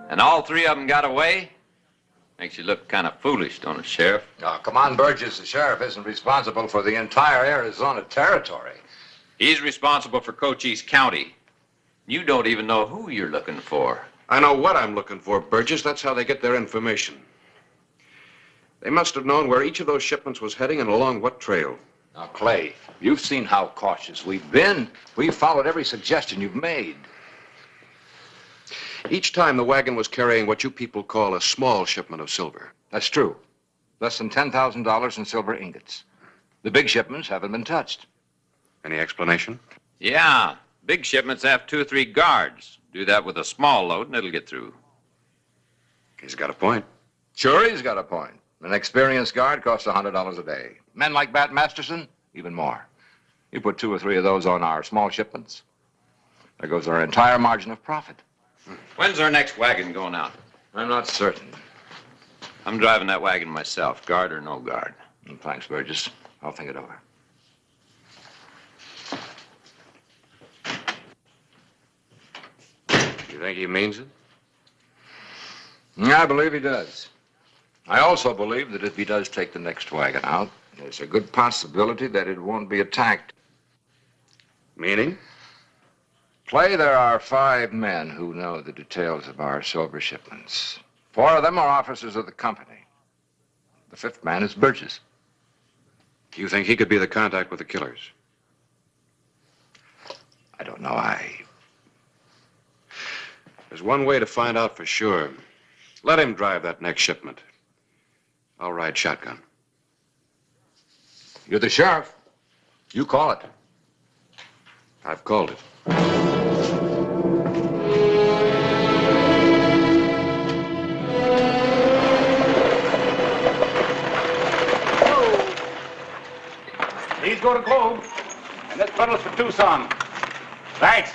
And all 3 of them got away? Makes you look kind of foolish, don't it, Sheriff? Oh, come on, Burgess. The sheriff isn't responsible for the entire Arizona territory. He's responsible for Cochise County. You don't even know who you're looking for. I know what I'm looking for, Burgess. That's how they get their information. They must have known where each of those shipments was heading and along what trail. Now, Clay, you've seen how cautious we've been. We've followed every suggestion you've made. Each time the wagon was carrying what you people call a small shipment of silver. That's true. Less than $10,000 in silver ingots. The big shipments haven't been touched. Any explanation? Yeah, big shipments have 2 or 3 guards. Do that with a small load and it'll get through. He's got a point. Sure, he's got a point. An experienced guard costs $100 a day. Men like Bat Masterson, even more. You put 2 or 3 of those on our small shipments, there goes our entire margin of profit. When's our next wagon going out? I'm not certain. I'm driving that wagon myself, guard or no guard. Thanks, Burgess. I'll think it over. You think he means it? I believe he does. I also believe that if he does take the next wagon out, there's a good possibility that it won't be attacked. Meaning? Clay, there are 5 men who know the details of our silver shipments. 4 of them are officers of the company. The 5th man is Burgess. You think he could be the contact with the killers? I don't know. There's one way to find out for sure. Let him drive that next shipment. I'll ride shotgun. You're the sheriff. You call it. I've called it. These go to Globe, and this bundle's for Tucson. Thanks.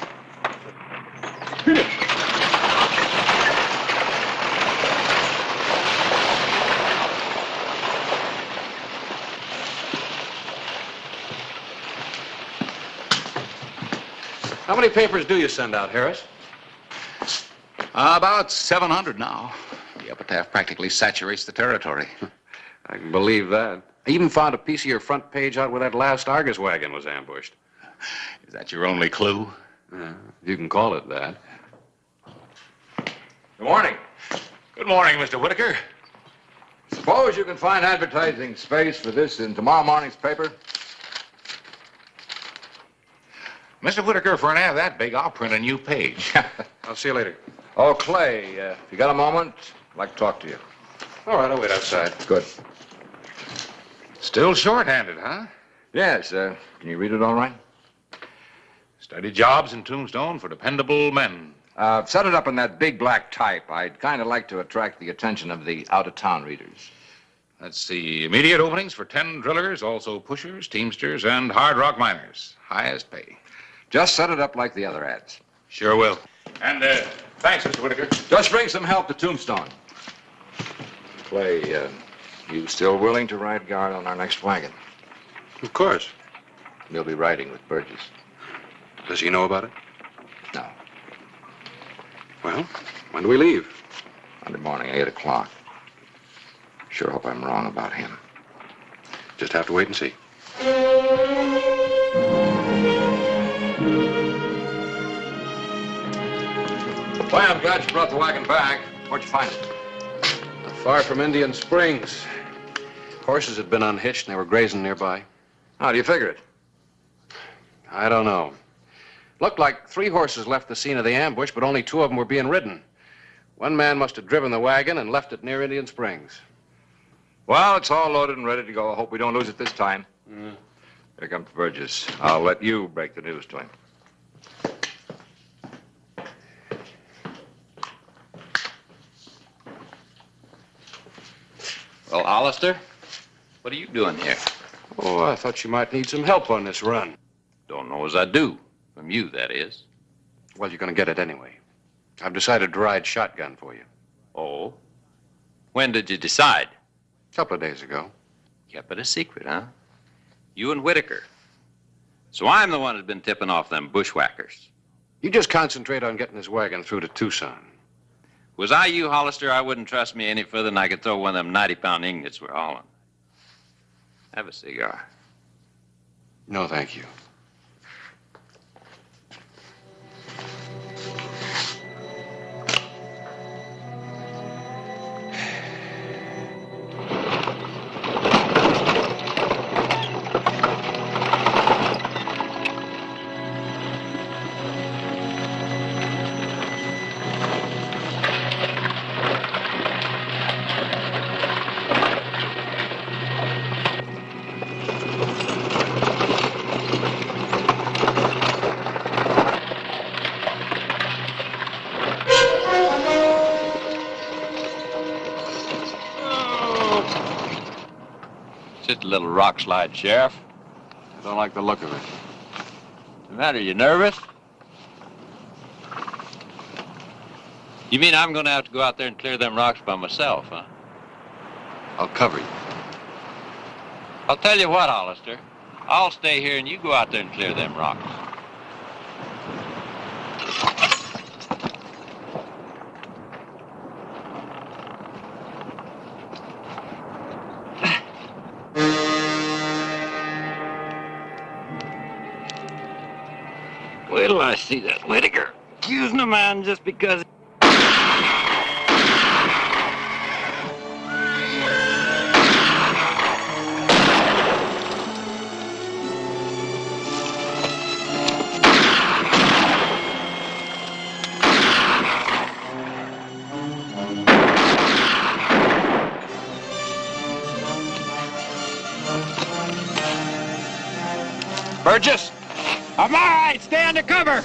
How many papers do you send out, Harris? About 700 now. The epitaph practically saturates the territory. I can believe that. I even found a piece of your front page out where that last Argus wagon was ambushed. Is that your only clue? You can call it that. Good morning. Good morning, Mr. Whitaker. Suppose you can find advertising space for this in tomorrow morning's paper? Mr. Whitaker, for an ad that big, I'll print a new page. I'll see you later. Oh, Clay, if you got a moment, I'd like to talk to you. All right, I'll wait outside. Good. Still short-handed, huh? Yes, can you read it all right? Steady jobs in Tombstone for dependable men. Set it up in that big black type. I'd kind of like to attract the attention of the out-of-town readers. Let's see. Immediate openings for 10 drillers, also pushers, teamsters, and hard rock miners. Highest pay. Just set it up like the other ads. Sure will. And, thanks, Mr. Whitaker. Just bring some help to Tombstone. Clay, you still willing to ride guard on our next wagon? Of course. You'll be riding with Burgess. Does he know about it? No. Well, when do we leave? Monday morning, 8 o'clock. Sure hope I'm wrong about him. Just have to wait and see. Boy, I'm glad you brought the wagon back. Where'd you find it? Not far from Indian Springs. Horses had been unhitched and they were grazing nearby. How do you figure it? I don't know. Looked like 3 horses left the scene of the ambush, but only 2 of them were being ridden. One man must have driven the wagon and left it near Indian Springs. Well, it's all loaded and ready to go. I hope we don't lose it this time. Here comes Burgess. I'll let you break the news to him. Well, Hollister, what are you doing here? Oh, I thought you might need some help on this run. Don't know as I do. From you, that is. Well, you're going to get it anyway. I've decided to ride shotgun for you. Oh? When did you decide? A couple of days ago. Kept it a secret, huh? You and Whitaker. So I'm the one who's been tipping off them bushwhackers. You just concentrate on getting this wagon through to Tucson. Was I you, Hollister, I wouldn't trust me any further than I could throw one of them 90-pound ingots we're hauling. Have a cigar. No, thank you. Just a little rock slide, Sheriff. I don't like the look of it. What's the matter? You nervous? You mean I'm going to have to go out there and clear them rocks by myself, huh? I'll cover you. I'll tell you what, Hollister. I'll stay here and you go out there and clear them rocks. Wait till I see that Whittaker accusing a man just because... Burgess! I'm all right. Stay under cover.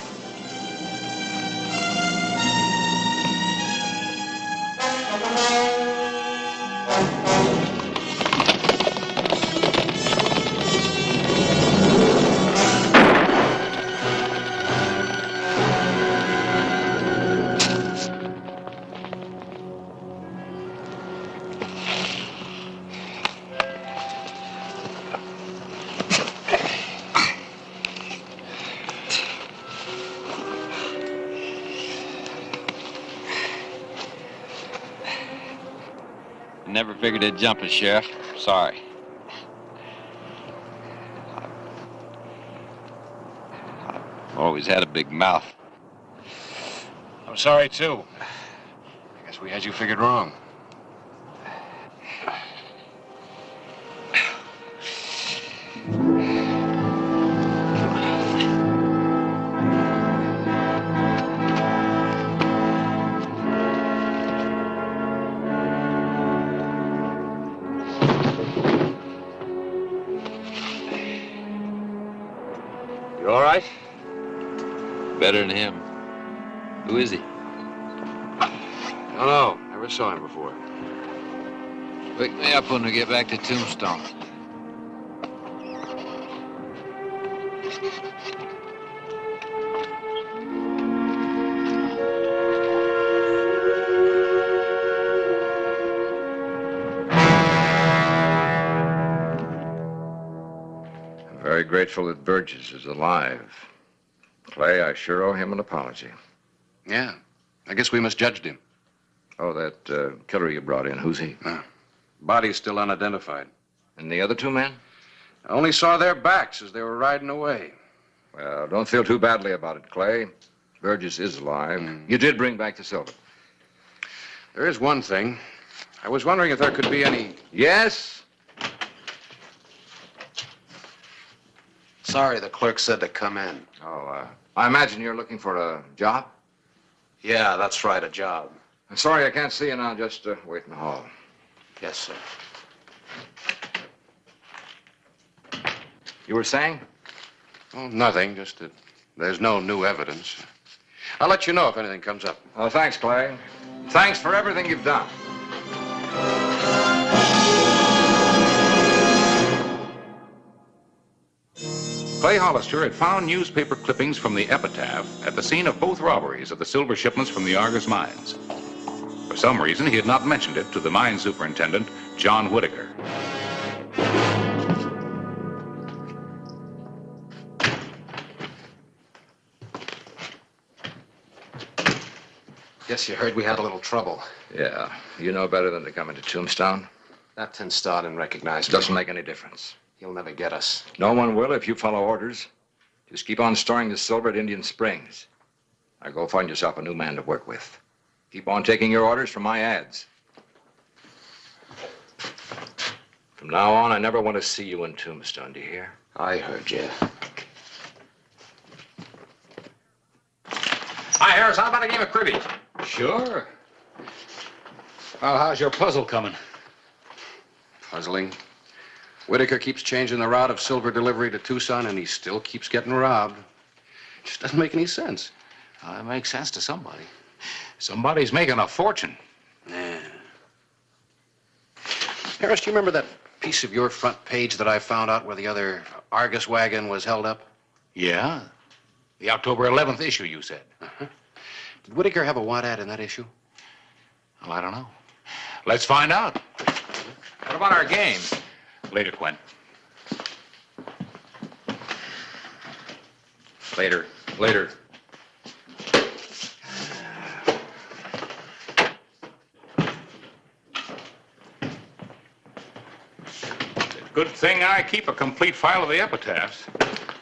Never figured it'd jump us, Sheriff. Sorry. I've always had a big mouth. I'm sorry, too. I guess we had you figured wrong. You all right? Better than him. Who is he? Don't know. Never saw him before. Wake me up when we get back to Tombstone. Very grateful that Burgess is alive. Clay, I sure owe him an apology. Yeah. I guess we misjudged him. Oh, that killer you brought in, who's he? Body's still unidentified. And the other two men? I only saw their backs as they were riding away. Well, don't feel too badly about it, Clay. Burgess is alive. You did bring back the silver. There is one thing. I was wondering if there could be any... Yes? Sorry, the clerk said to come in. Oh, I imagine you're looking for a job? Yeah, that's right, a job. I'm sorry I can't see you now. Just wait in the hall. Yes, sir. You were saying? Oh, nothing. Just that there's no new evidence. I'll let you know if anything comes up. Oh, thanks, Clay. Thanks for everything you've done. Clay Hollister had found newspaper clippings from the epitaph at the scene of both robberies of the silver shipments from the Argus mines. For some reason, he had not mentioned it to the mine superintendent, John Whittaker. Guess you heard we had a little trouble. Yeah. You know better than to come into Tombstone. That tin star didn't recognize me. Doesn't make any difference. He'll never get us. No one will if you follow orders. Just keep on storing the silver at Indian Springs. Now go find yourself a new man to work with. Keep on taking your orders from my ads. From now on, I never want to see you in Tombstone, do you hear? I heard you. Hi, Harris. How about a game of cribbage? Sure. Well, how's your puzzle coming? Puzzling. Whitaker keeps changing the route of silver delivery to Tucson, and he still keeps getting robbed. It just doesn't make any sense. It makes sense to somebody. Somebody's making a fortune. Yeah. Harris, do you remember that piece of your front page that I found out where the other Argus wagon was held up? Yeah? The October 11th issue, you said. Uh-huh. Did Whitaker have a want ad in that issue? Well, I don't know. Let's find out. What about our game? Later, Quinn. Later. Later. Good thing I keep a complete file of the epitaphs,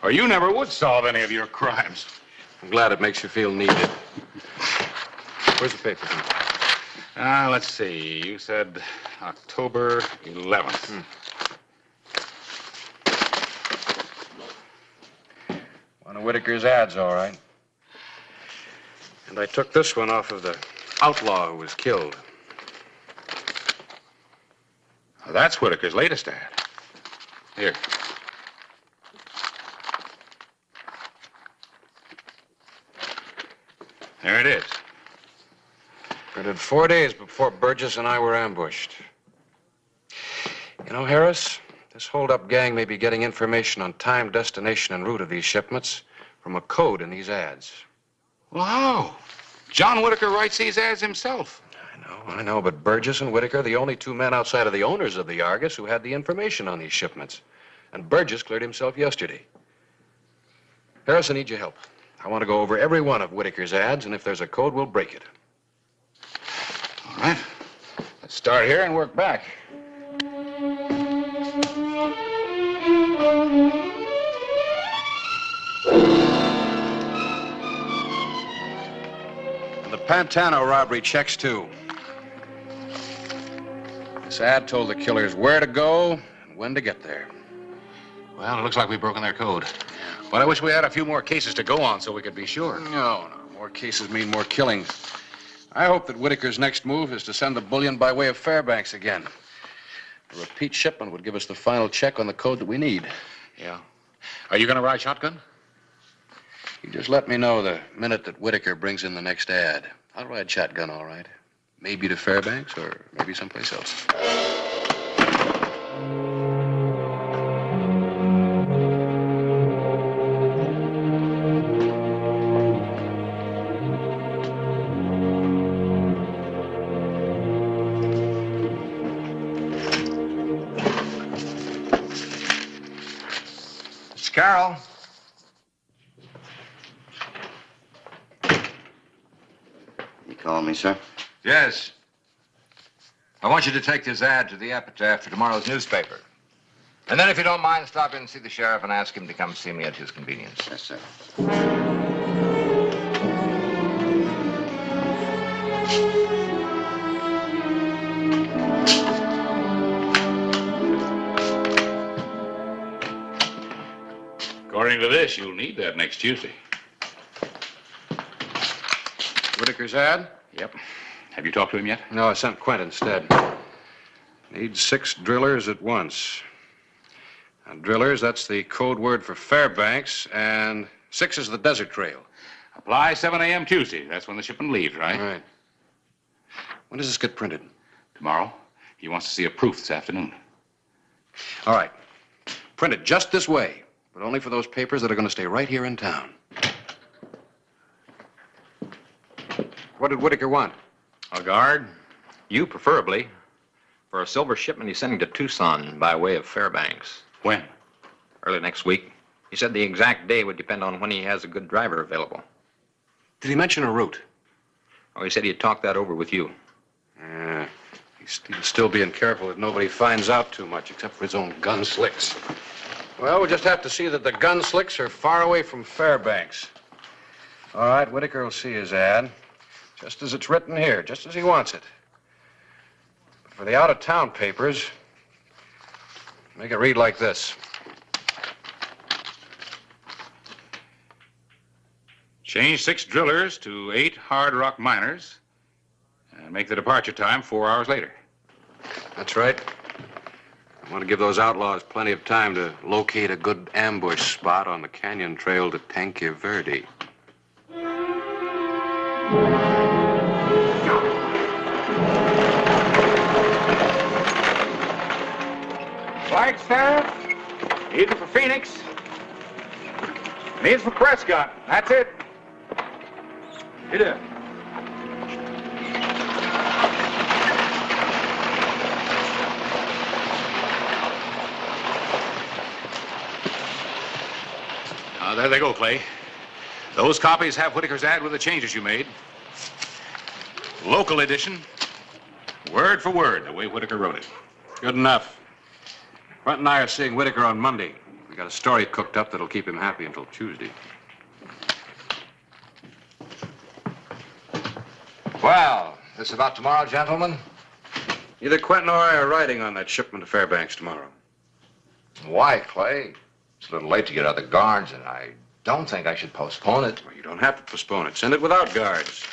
or you never would solve any of your crimes. I'm glad it makes you feel needed. Where's the paper? Let's see. You said October 11th. One of Whitaker's ads, all right. And I took this one off of the outlaw who was killed. Well, that's Whitaker's latest ad. Here. There it is. Printed 4 days before Burgess and I were ambushed. You know, Harris, this hold-up gang may be getting information on time, destination, and route of these shipments from a code in these ads. Well, how? John Whitaker writes these ads himself. I know, but Burgess and Whitaker are the only two men outside of the owners of the Argus who had the information on these shipments. And Burgess cleared himself yesterday. Harris, I need your help. I want to go over every one of Whitaker's ads, and if there's a code, we'll break it. All right. Let's start here and work back. And the Pantano robbery checks, too. This ad told the killers where to go and when to get there. Well, it looks like we've broken their code. But I wish we had a few more cases to go on so we could be sure. No. More cases mean more killings. I hope that Whitaker's next move is to send the bullion by way of Fairbanks again. A repeat shipment would give us the final check on the code that we need. Yeah. Are you going to ride shotgun? You just let me know the minute that Whitaker brings in the next ad. I'll ride shotgun, all right. Maybe to Fairbanks or maybe someplace else. Carol. You calling me, sir? Yes. I want you to take this ad to the epitaph for tomorrow's newspaper. And then, if you don't mind, stop in and see the sheriff and ask him to come see me at his convenience. Yes, sir. According to this, you'll need that next Tuesday. Whitaker's ad? Yep. Have you talked to him yet? No, I sent Quint instead. Needs 6 drillers at once. Now, drillers, that's the code word for Fairbanks, and 6 is the Desert Trail. Apply 7 a.m. Tuesday. That's when the shipment leaves, right? Right. When does this get printed? Tomorrow. He wants to see a proof this afternoon. All right. Print it just this way, but only for those papers that are going to stay right here in town. What did Whitaker want? A guard. You, preferably. For a silver shipment he's sending to Tucson by way of Fairbanks. When? Early next week. He said the exact day would depend on when he has a good driver available. Did he mention a route? Oh, he said he'd talk that over with you. Yeah. He's still being careful that nobody finds out too much, except for his own gun slicks. Well, we'll just have to see that the gun slicks are far away from Fairbanks. All right, Whitaker will see his ad, just as it's written here, just as he wants it. But for the out-of-town papers, make it read like this. Change 6 drillers to 8 hard rock miners and make the departure time 4 hours later. That's right. I want to give those outlaws plenty of time to locate a good ambush spot on the canyon trail to Tanque Verde. Flagstaff, needs for Phoenix, needs for Prescott. That's it. Get in. There they go, Clay. Those copies have Whitaker's ad with the changes you made. Local edition, word for word, the way Whitaker wrote it. Good enough. Brent and I are seeing Whitaker on Monday. We got a story cooked up that'll keep him happy until Tuesday. Well, this about tomorrow, gentlemen? Either Quentin or I are riding on that shipment to Fairbanks tomorrow. Why, Clay? It's a little late to get out the guards, and I don't think I should postpone it. Well, you don't have to postpone it. Send it without guards.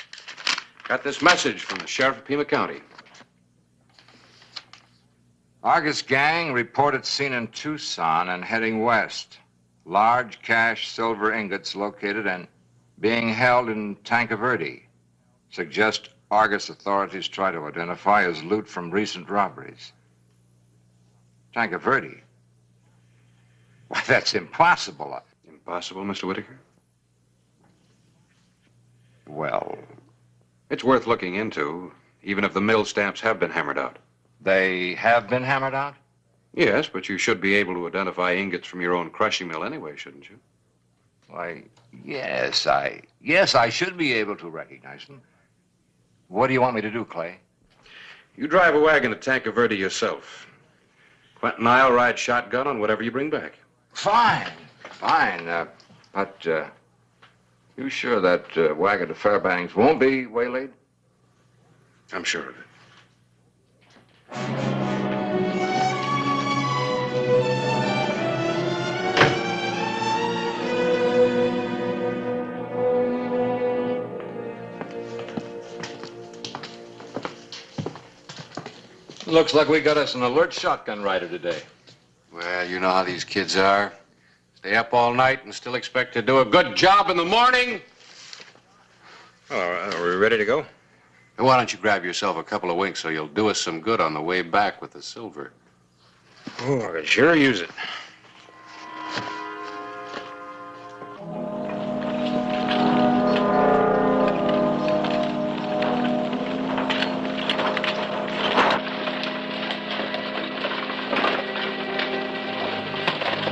Got this message from the sheriff of Pima County. Argus gang reported seen in Tucson and heading west. Large cash silver ingots located and being held in Tanque Verde. Suggest Argus authorities try to identify as loot from recent robberies. Tanque Verde? Why, that's impossible. Impossible, Mr. Whitaker? Well, it's worth looking into, even if the mill stamps have been hammered out. They have been hammered out? Yes, but you should be able to identify ingots from your own crushing mill anyway, shouldn't you? Why, yes, I should be able to recognize them. What do you want me to do, Clay? You drive a wagon to Tanque Verde yourself. Quentin and I'll ride shotgun on whatever you bring back. Fine. But you sure that wagon to Fairbanks won't be waylaid? I'm sure of it. Looks like we got us an alert shotgun rider today. Well, you know how these kids are. Stay up all night and still expect to do a good job in the morning. Are we ready to go? And why don't you grab yourself a couple of winks so you'll do us some good on the way back with the silver? Oh, I could sure use it.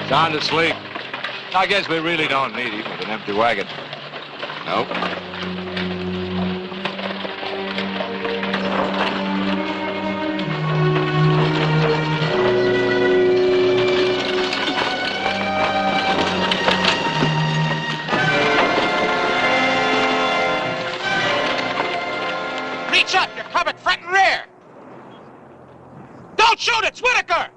Sound asleep. I guess we really don't need him with an empty wagon. Nope. Reach up. You're covered front and rear. Don't shoot. It's Whitaker.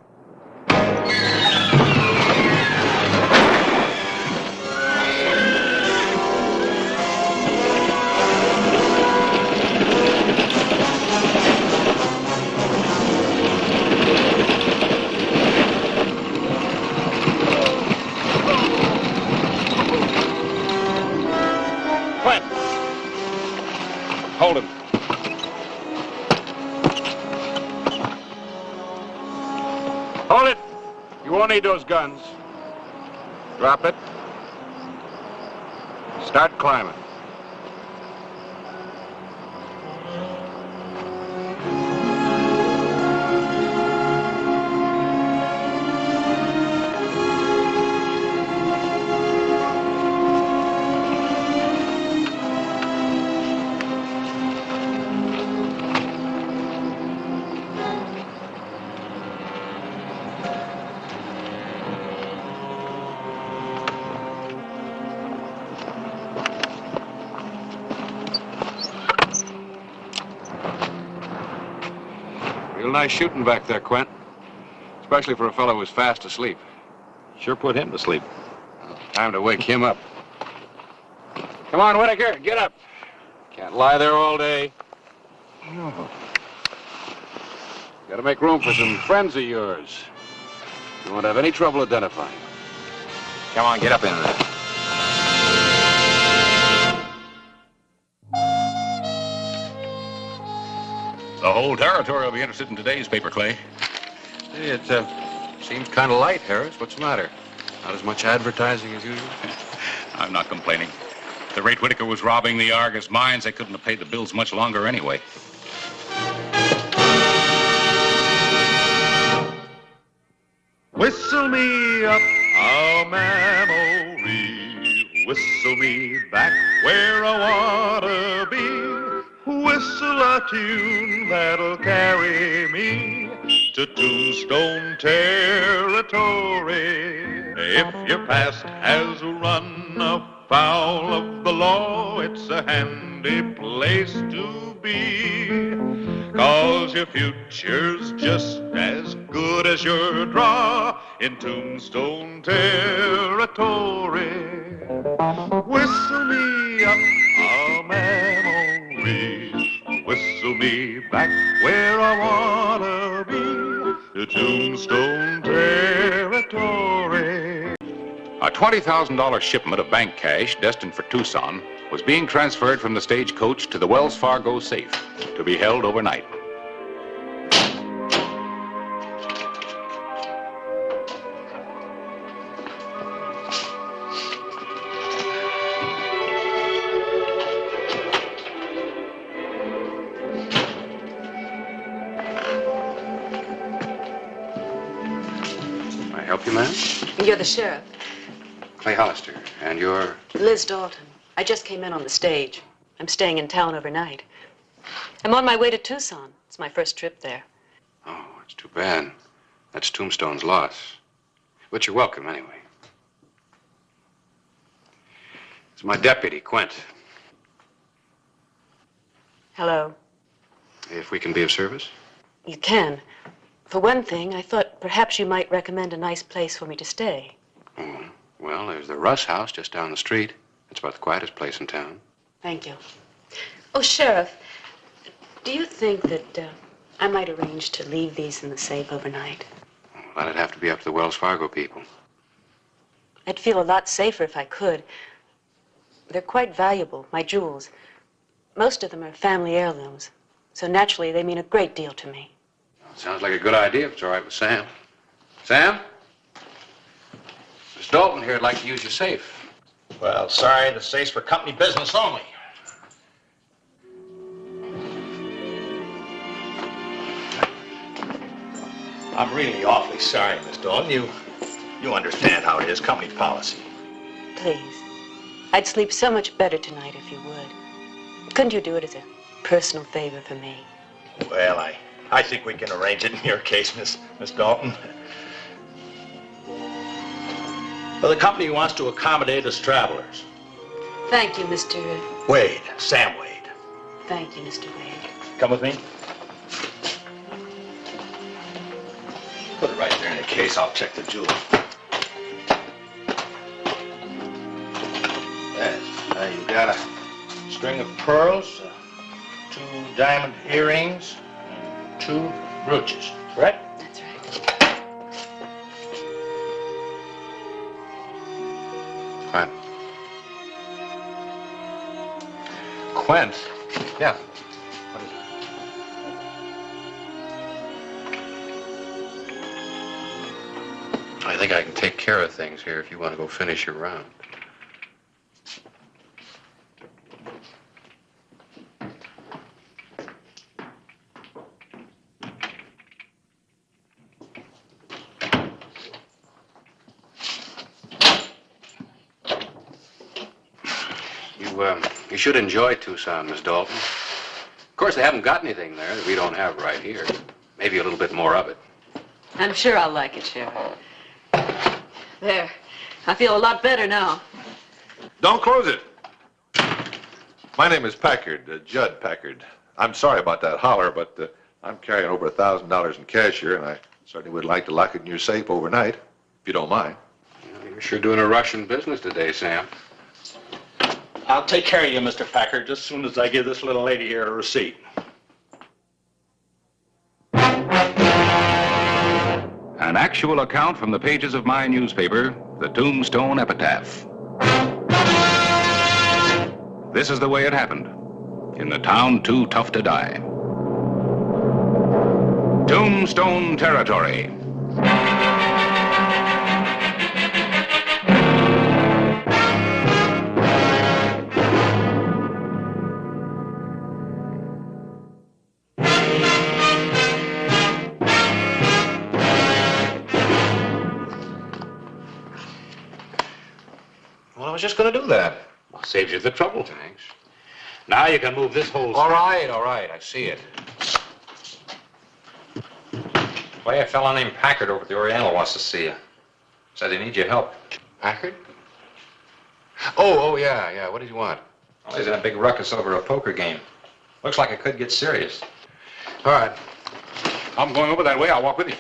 Hold him. Hold it. You won't need those guns. Drop it. Start climbing. nice shooting back there, Quint. Especially for a fellow who's fast asleep. Sure put him to sleep. Time to wake him up. Come on, Whitaker, get up. Can't lie there all day. Oh. Gotta make room for some friends of yours. You won't have any trouble identifying them. Come on, get up in there. The whole territory will be interested in today's paper, Clay. Hey, it seems kind of light, Harris. What's the matter? Not as much advertising as usual? I'm not complaining. At the rate Whitaker was robbing the Argus mines, they couldn't have paid the bills much longer anyway. Whistle me up a memory, whistle me back where I wanna be. Whistle a tune that'll carry me to Tombstone territory. If your past has run afoul of the law, it's a handy place to be. 'Cause your future's just as good as your draw in Tombstone territory. Whistle me up a memory, whistle me back where I wanna be, to Tombstone territory. A $20,000 shipment of bank cash destined for Tucson was being transferred from the stagecoach to the Wells Fargo safe to be held overnight. Can I help you, ma'am? You're the sheriff. Clay Hollister. And you're... Liz Dalton. I just came in on the stage. I'm staying in town overnight. I'm on my way to Tucson. It's my first trip there. Oh, it's too bad. That's Tombstone's loss. But you're welcome anyway. It's my deputy, Quint. Hello. If we can be of service? You can. For one thing, I thought perhaps you might recommend a nice place for me to stay. Oh, well, there's the Russ house just down the street. It's about the quietest place in town. Thank you. Oh, Sheriff, do you think that I might arrange to leave these in the safe overnight? Well, that'd have to be up to the Wells Fargo people. I'd feel a lot safer if I could. They're quite valuable, my jewels. Most of them are family heirlooms, so naturally they mean a great deal to me. Sounds like a good idea if it's all right with Sam. Sam? Miss Dalton here would like to use your safe. Well, sorry, the safe's for company business only. I'm really awfully sorry, Miss Dalton. You understand how it is, company policy. Please. I'd sleep so much better tonight if you would. Couldn't you do it as a personal favor for me? Well, I think we can arrange it in your case, Miss Dalton. Well, the company wants to accommodate us travelers. Thank you, Mr. Wade, Sam Wade. Thank you, Mr. Wade. Come with me. Put it right there in the case. I'll check the jewels. Yes. You got a string of pearls, 2 diamond earrings, and 2 brooches, correct? That's right. Quint. Quint? Yeah. What is it? I think I can take care of things here if you want to go finish your round. You should enjoy Tucson, Miss Dalton. Of course, they haven't got anything there that we don't have right here. Maybe a little bit more of it. I'm sure I'll like it, Sheriff. There. I feel a lot better now. Don't close it. My name is Packard, Judd Packard. I'm sorry about that holler, but I'm carrying over $1,000 in cash here, and I certainly would like to lock it in your safe overnight, if you don't mind. You're sure doing a Russian business today, Sam. I'll take care of you, Mr. Packard, just as soon as I give this little lady here a receipt. An actual account from the pages of my newspaper, the Tombstone Epitaph. This is the way it happened. In the town too tough to die. Tombstone territory. Well, I was just going to do that. Well, saves you the trouble. Thanks. Now you can move this whole... All right, I see it. Why, a fellow named Packard over at the Oriental wants to see you. Said he needs your help. Packard? Oh, yeah. What did you want? Well, he's in a big ruckus over a poker game. Looks like it could get serious. All right. I'm going over that way. I'll walk with you.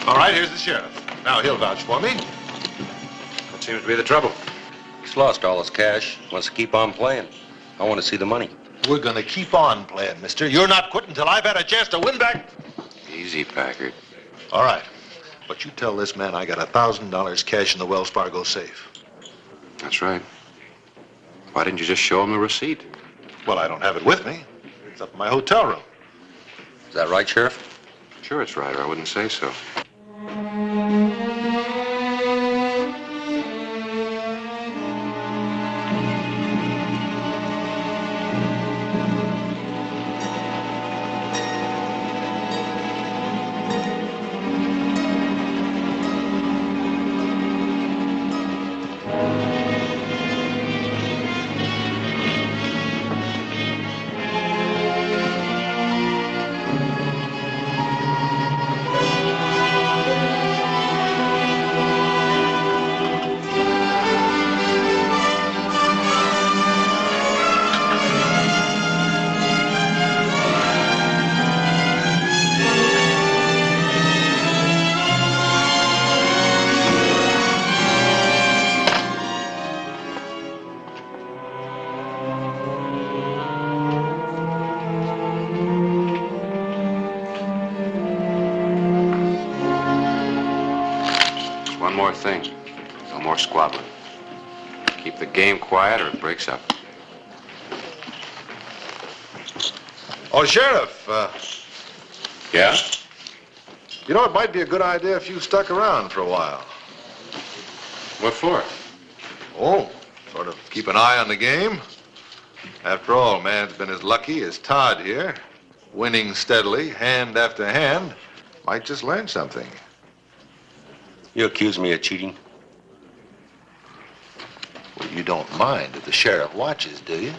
All right, here's the sheriff. Now he'll vouch for me. What seems to be the trouble? He's lost all his cash. Wants to keep on playing. I want to see the money. We're going to keep on playing, mister. You're not quitting until I've had a chance to win back. Easy, Packard. All right. But you tell this man I got $1,000 cash in the Wells Fargo safe. That's right. Why didn't you just show him the receipt? Well, I don't have it with me. It's up in my hotel room. Is that right, Sheriff? Sure it's right, or I wouldn't say so. One more thing. No more squabbling. Keep the game quiet or it breaks up. Oh, Sheriff. Yeah? You know, it might be a good idea if you stuck around for a while. What for? Oh, sort of keep an eye on the game. After all, man's been as lucky as Todd here. Winning steadily, hand after hand. Might just learn something. You accuse me of cheating? Well, you don't mind if the sheriff watches, do you?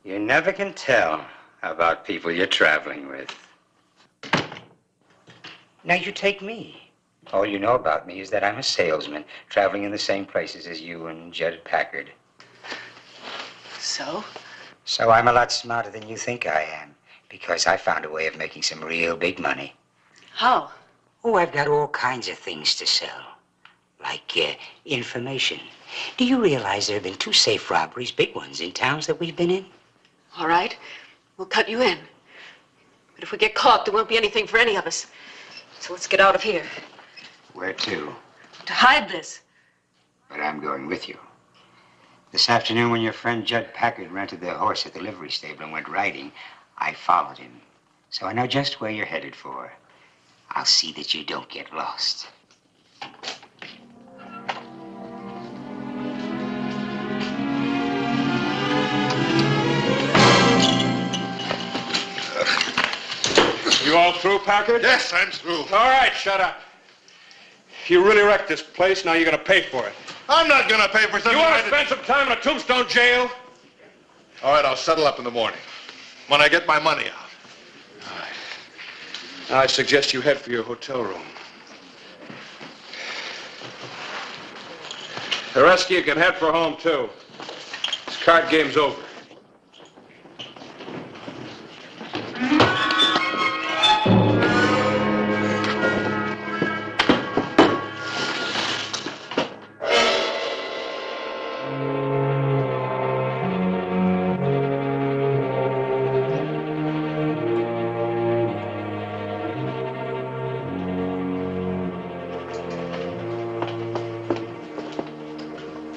You never can tell about people you're traveling with. Now you take me. All you know about me is that I'm a salesman, traveling in the same places as you and Judd Packard. So? So I'm a lot smarter than you think I am, because I found a way of making some real big money. How? Oh, I've got all kinds of things to sell, like information. Do you realize there have been 2 safe robberies, big ones, in towns that we've been in? All right. We'll cut you in. But if we get caught, there won't be anything for any of us. So let's get out of here. Where to? To hide this. But I'm going with you. This afternoon, when your friend Judd Packard rented their horse at the livery stable and went riding, I followed him. So I know just where you're headed for. I'll see that you don't get lost. You all through, Packard? Yes, I'm through. All right, shut up. You really wrecked this place. Now you're going to pay for it. I'm not going to pay for something. You want to spend some time in a Tombstone jail? All right, I'll settle up in the morning when I get my money out. All right. Now I suggest you head for your hotel room. The rest of you can head for home, too. This card game's over.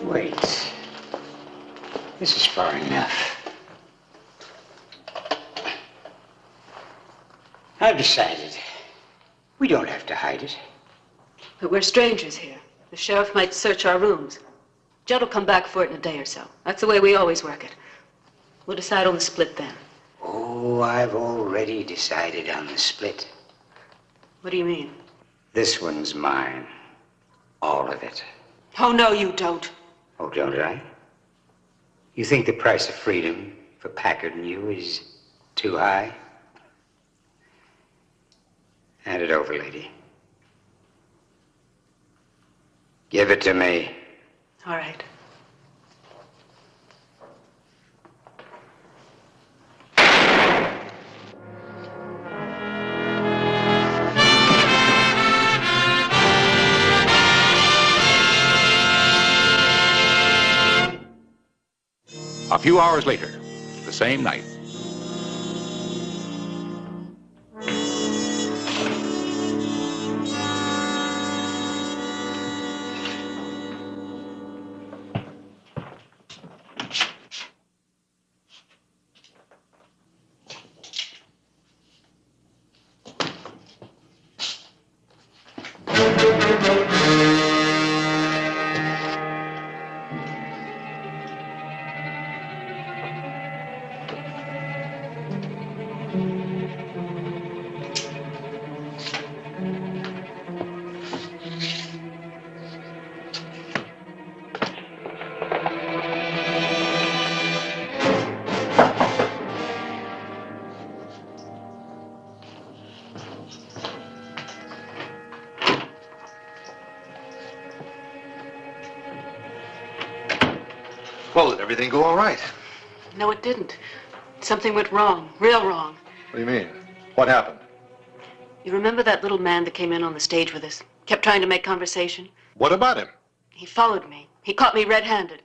Wait. This is far enough. I've decided. We don't have to hide it. But we're strangers here. The sheriff might search our rooms. Judd will come back for it in a day or so. That's the way we always work it. We'll decide on the split then. Oh, I've already decided on the split. What do you mean? This one's mine. All of it. Oh, no, you don't. Oh, don't I? You think the price of freedom for Packard and you is too high? Hand it over, lady. Give it to me. All right. A few hours later, the same night. Well, did everything go all right? No, it didn't. Something went wrong. Real wrong. What do you mean? What happened? You remember that little man that came in on the stage with us? Kept trying to make conversation? What about him? He followed me. He caught me red-handed.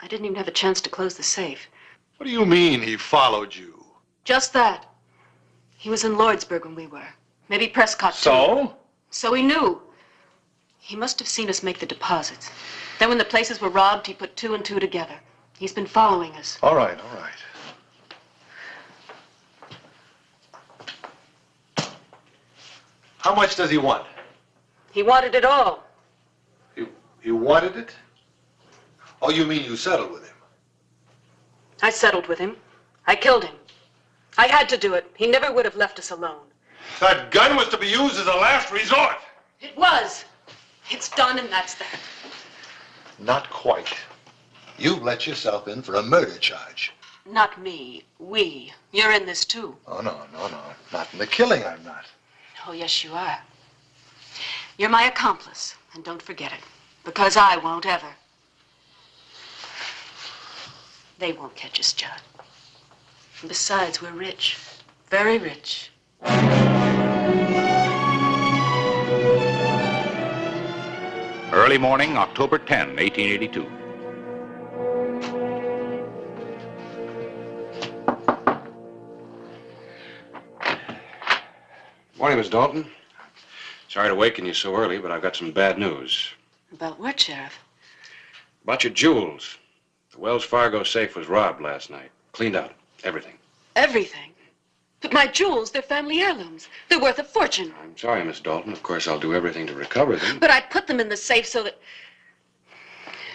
I didn't even have a chance to close the safe. What do you mean he followed you? Just that. He was in Lordsburg when we were. Maybe Prescott, too. So? So he knew. He must have seen us make the deposits. Then when the places were robbed, he put 2 and 2 together. He's been following us. All right, all right. How much does he want? He wanted it all. He wanted it? Oh, you mean you settled with him? I settled with him. I killed him. I had to do it. He never would have left us alone. That gun was to be used as a last resort. It was. It's done, and that's that. Not quite. You've let yourself in for a murder charge. Not me. We. You're in this, too. Oh, no. Not in the killing, I'm not. Oh, yes, you are. You're my accomplice, and don't forget it, because I won't ever. They won't catch us, Judd. And besides, we're rich, very rich. Early morning, October 10, 1882. Morning, Miss Dalton. Sorry to waken you so early, but I've got some bad news. About what, Sheriff? About your jewels. The Wells Fargo safe was robbed last night. Cleaned out. Everything. Everything. But my jewels, they're family heirlooms. They're worth a fortune. I'm sorry, Miss Dalton. Of course, I'll do everything to recover them. But I'd put them in the safe so that...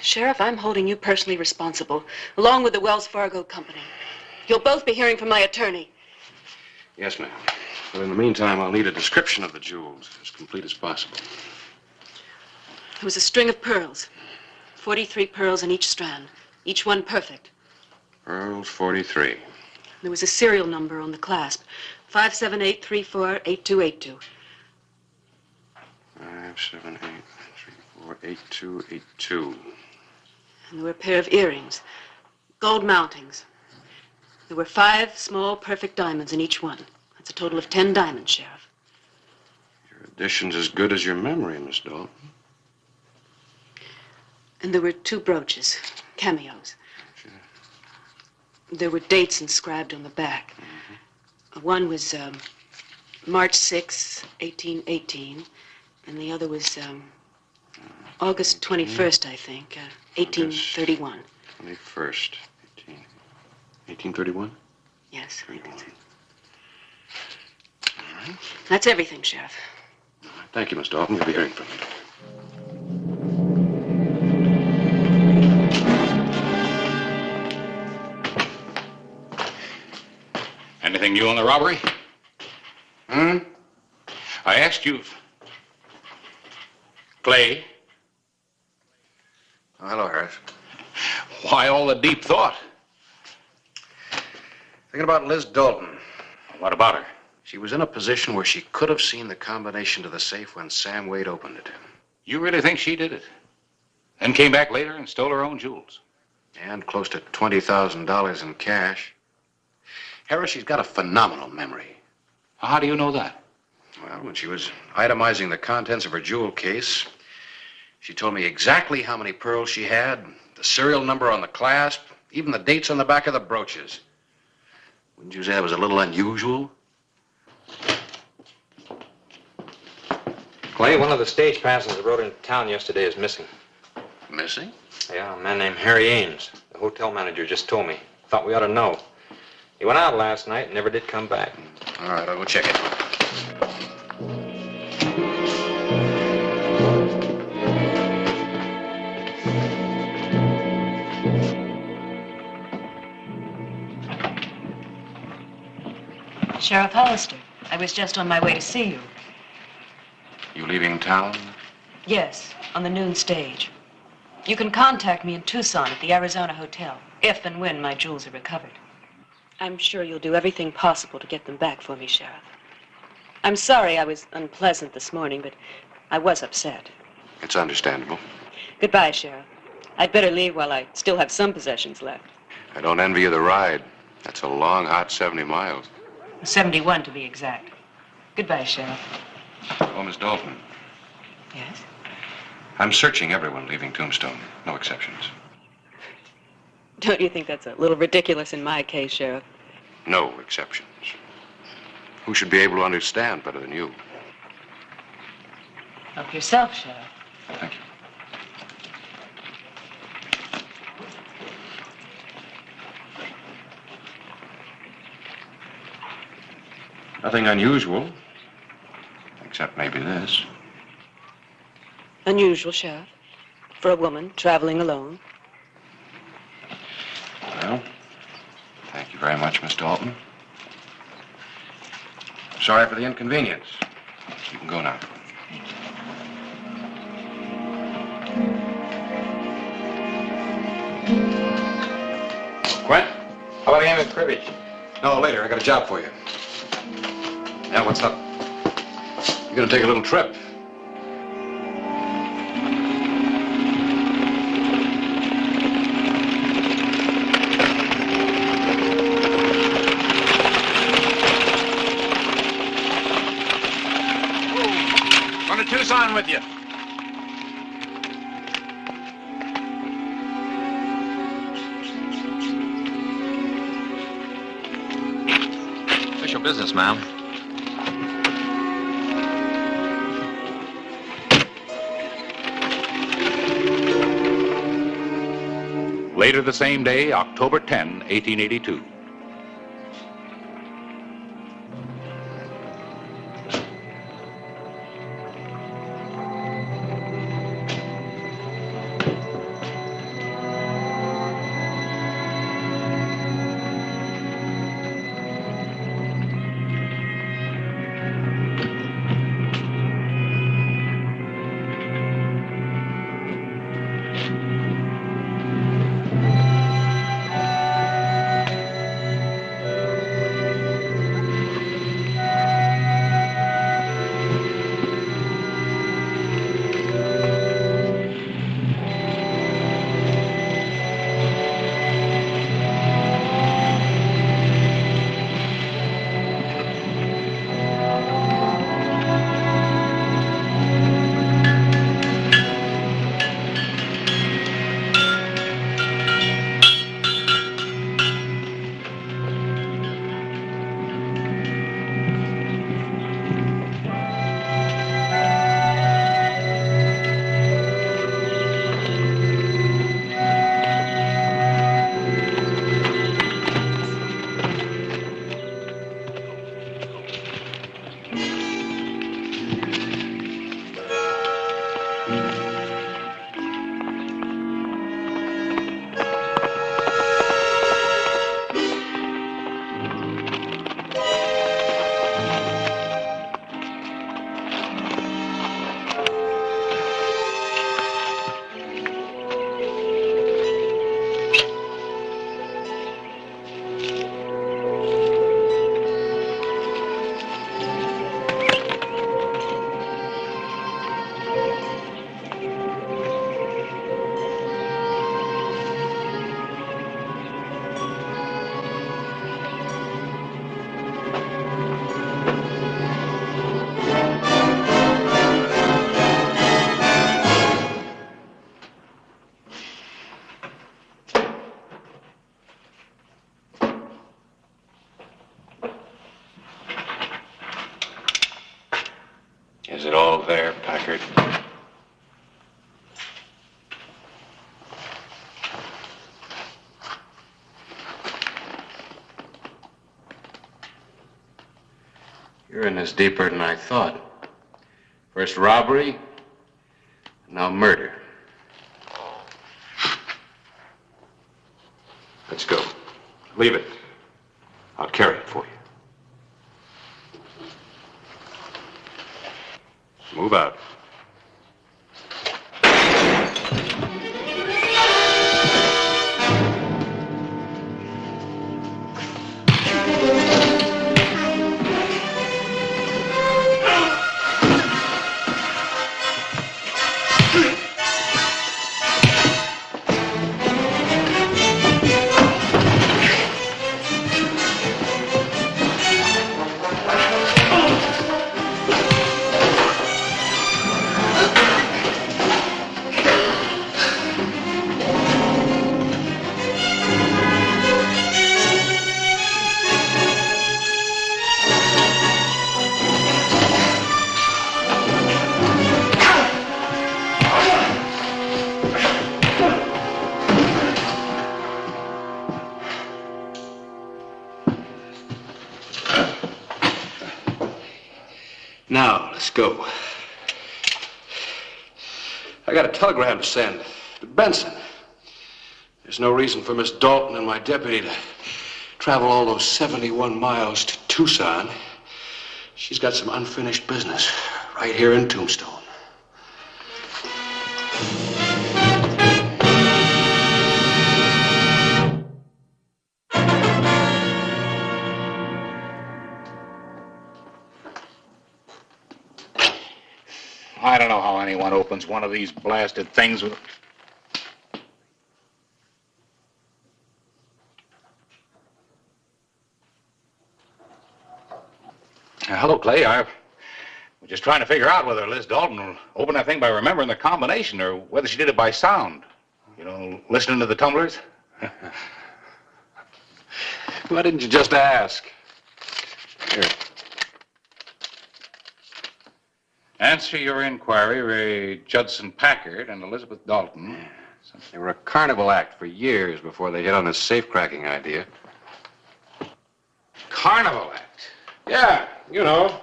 Sheriff, I'm holding you personally responsible, along with the Wells Fargo company. You'll both be hearing from my attorney. Yes, ma'am. But in the meantime, I'll need a description of the jewels, as complete as possible. It was a string of pearls. 43 pearls in each strand, each one perfect. Pearls 43. There was a serial number on the clasp, 578348282. 578348282. And there were a pair of earrings, gold mountings. There were 5 small, perfect diamonds in each one. That's a total of 10 diamonds, Sheriff. Your addition's as good as your memory, Miss Dalton. And there were 2 brooches, cameos. There were dates inscribed on the back. One was March 6, 1818, and the other was August 21st, I think, 1831. 21st, 1831? Yes. 31. All right. That's everything, Sheriff. Thank you, Miss Dalton. You'll be hearing from me. Anything new on the robbery? I asked you... Clay? Oh, hello, Harris. Why all the deep thought? Thinking about Liz Dalton. What about her? She was in a position where she could have seen the combination to the safe when Sam Wade opened it. You really think she did it? Then came back later and stole her own jewels? And close to $20,000 in cash. Harris, she's got a phenomenal memory. How do you know that? Well, when she was itemizing the contents of her jewel case, she told me exactly how many pearls she had, the serial number on the clasp, even the dates on the back of the brooches. Wouldn't you say that was a little unusual? Clay, one of the stage passengers that rode into town yesterday is missing. Missing? Yeah, a man named Harry Ames. The hotel manager just told me. Thought we ought to know. He went out last night and never did come back. All right, I'll go check it. Sheriff Hollister, I was just on my way to see you. You leaving town? Yes, on the noon stage. You can contact me in Tucson at the Arizona Hotel, if and when my jewels are recovered. I'm sure you'll do everything possible to get them back for me, Sheriff. I'm sorry I was unpleasant this morning, but I was upset. It's understandable. Goodbye, Sheriff. I'd better leave while I still have some possessions left. I don't envy you the ride. That's a long, hot 70 miles. 71 to be exact. Goodbye, Sheriff. Oh, Miss Dalton. Yes? I'm searching everyone leaving Tombstone. No exceptions. Don't you think that's a little ridiculous in my case, Sheriff? No exceptions. Who should be able to understand better than you? Help yourself, Sheriff. Thank you. Nothing unusual, except maybe this. Unusual, Sheriff, for a woman traveling alone. Well, thank you very much, Miss Dalton. Sorry for the inconvenience. You can go now. Quint? How about a game of cribbage? No, later. I got a job for you. Yeah, what's up? You're gonna take a little trip. with you. Official business, ma'am. Later the same day, October 10, 1882. Is it all there, Packard? You're in this deeper than I thought. First robbery, now murder. Let's go. Leave it. I'll carry it for you. Move out. Now, let's go. I got a telegram to send to Benson. There's no reason for Miss Dalton and my deputy to travel all those 71 miles to Tucson. She's got some unfinished business right here in Tombstone. I don't know how anyone opens one of these blasted things with... Hello, Clay. Would Just trying to figure out whether Liz Dalton will open that thing by remembering the combination or whether she did it by sound. You know, listening to the tumblers. Why didn't you just ask? Here. Answer your inquiry, Ray Judson Packard and Elizabeth Dalton. They were a carnival act for years before they hit on this safe-cracking idea. Carnival act? Yeah, you know.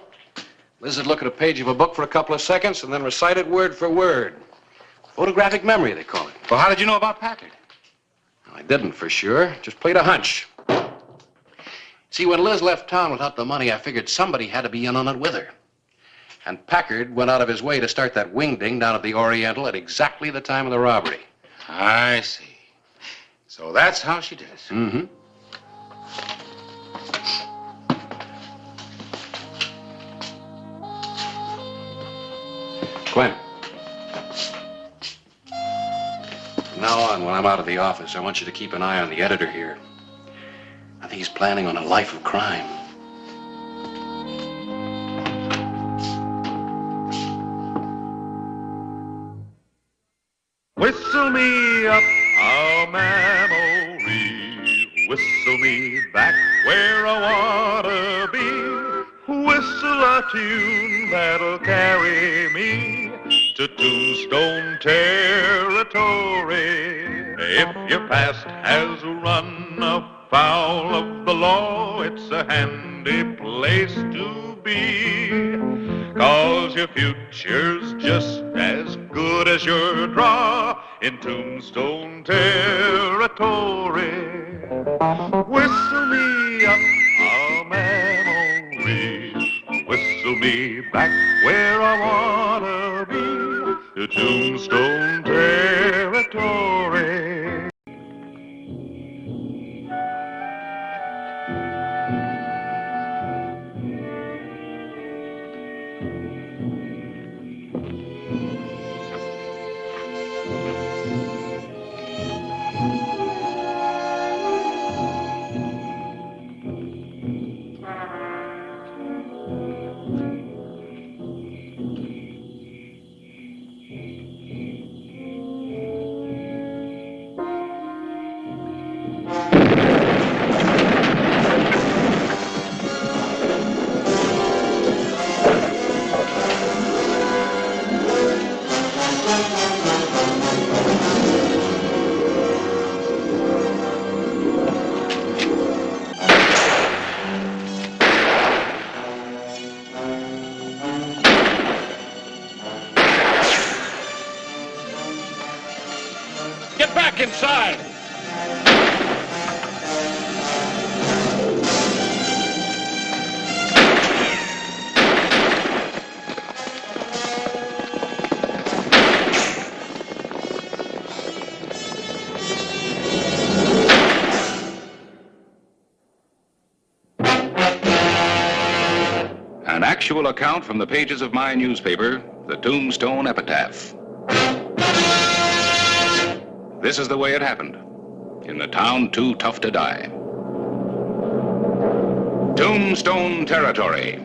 Liz would look at a page of a book for a couple of seconds and then recite it word for word. Photographic memory, they call it. Well, how did you know about Packard? I didn't for sure. Just played a hunch. See, when Liz left town without the money, I figured somebody had to be in on it with her. And Packard went out of his way to start that wing-ding down at the Oriental at exactly the time of the robbery. I see. So that's how she did it. Mm-hmm. Gwen. From now on, when I'm out of the office, I want you to keep an eye on the editor here. I think he's planning on a life of crime. Whistle me up a memory, whistle me back where I wanna be. Whistle a tune that'll carry me to Tombstone territory. If your past has run afoul of the law, it's a handy place to be. 'Cause your future's just as good as your draw in Tombstone territory. Whistle me up a memory, whistle me back where I wanna be, to Tombstone territory. Get back inside! An actual account from the pages of my newspaper, the Tombstone Epitaph. This is the way it happened, in the town too tough to die. Tombstone territory.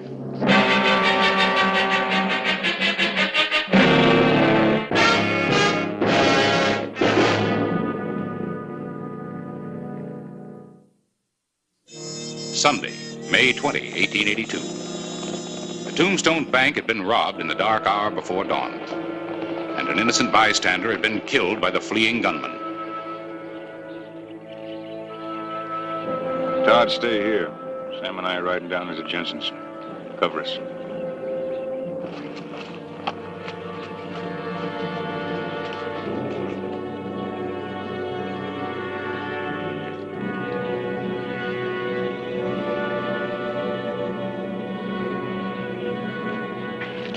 Sunday, May 20, 1882. The Tombstone Bank had been robbed in the dark hour before dawn, and an innocent bystander had been killed by the fleeing gunman. Todd, stay here. Sam and I are riding down into Jensen's. Cover us.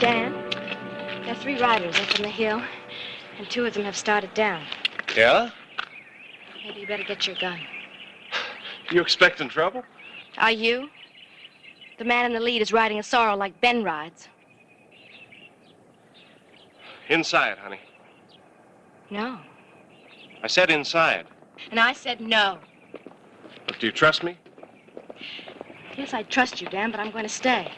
Dan, there are 3 riders up on the hill, and 2 of them have started down. Yeah? Maybe you better get your gun. You expecting trouble? Are you? The man in the lead is riding a sorrel like Ben rides. Inside, honey. No. I said inside. And I said no. Look, do you trust me? Yes, I trust you, Dan, but I'm going to stay.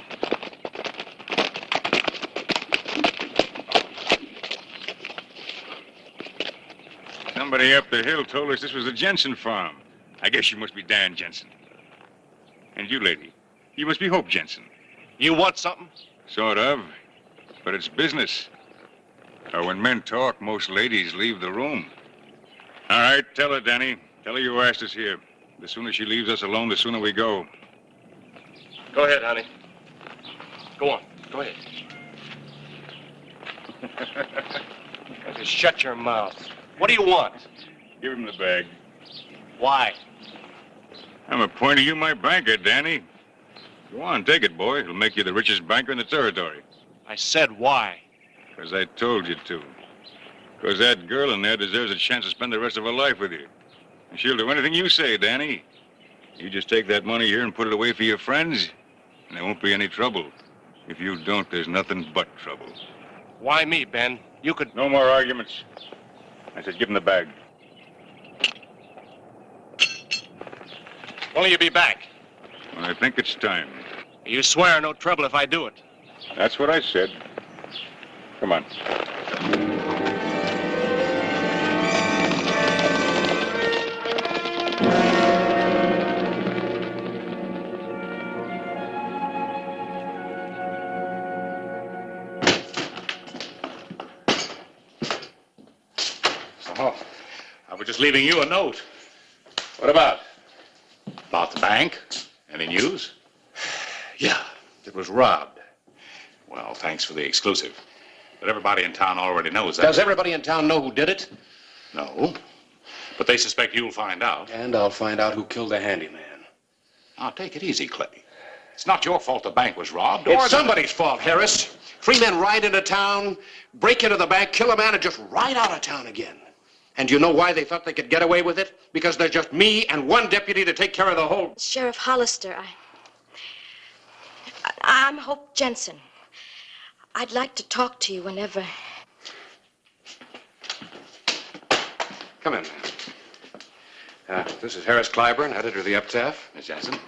Somebody up the hill told us this was the Jensen farm. I guess you must be Dan Jensen. And you, lady, you must be Hope Jensen. You want something? Sort of. But it's business. Or when men talk, most ladies leave the room. All right, tell her, Danny. Tell her you asked us here. The sooner she leaves us alone, the sooner we go. Go ahead, honey. Go on. Go ahead. Just shut your mouth. What do you want? Give him the bag. Why? I'm appointing you my banker, Danny. Go on, take it, boy. It'll make you the richest banker in the territory. I said why. Because I told you to. Because that girl in there deserves a chance to spend the rest of her life with you. And she'll do anything you say, Danny. You just take that money here and put it away for your friends, and there won't be any trouble. If you don't, there's nothing but trouble. Why me, Ben? You could... No more arguments. I said give him the bag. When will you be back? When I think it's time. You swear no trouble if I do it. That's what I said. Come on. Oh, I was just leaving you a note. What about? About the bank. Any news? Yeah, it was robbed. Well, thanks for the exclusive. But everybody in town already knows that. Does everybody in town know who did it? No. But they suspect you'll find out. And I'll find out who killed the handyman. Now, take it easy, Clay. It's not your fault the bank was robbed. It's somebody's fault, Harris. 3 men ride into town, break into the bank, kill a man, and just ride out of town again. And you know why they thought they could get away with it? Because there's just me and one deputy to take care of the whole... Sheriff Hollister, I'm Hope Jensen. I'd like to talk to you whenever... Come in, man. This is Harris Clyburn, editor of the Epitaph. Miss Jensen.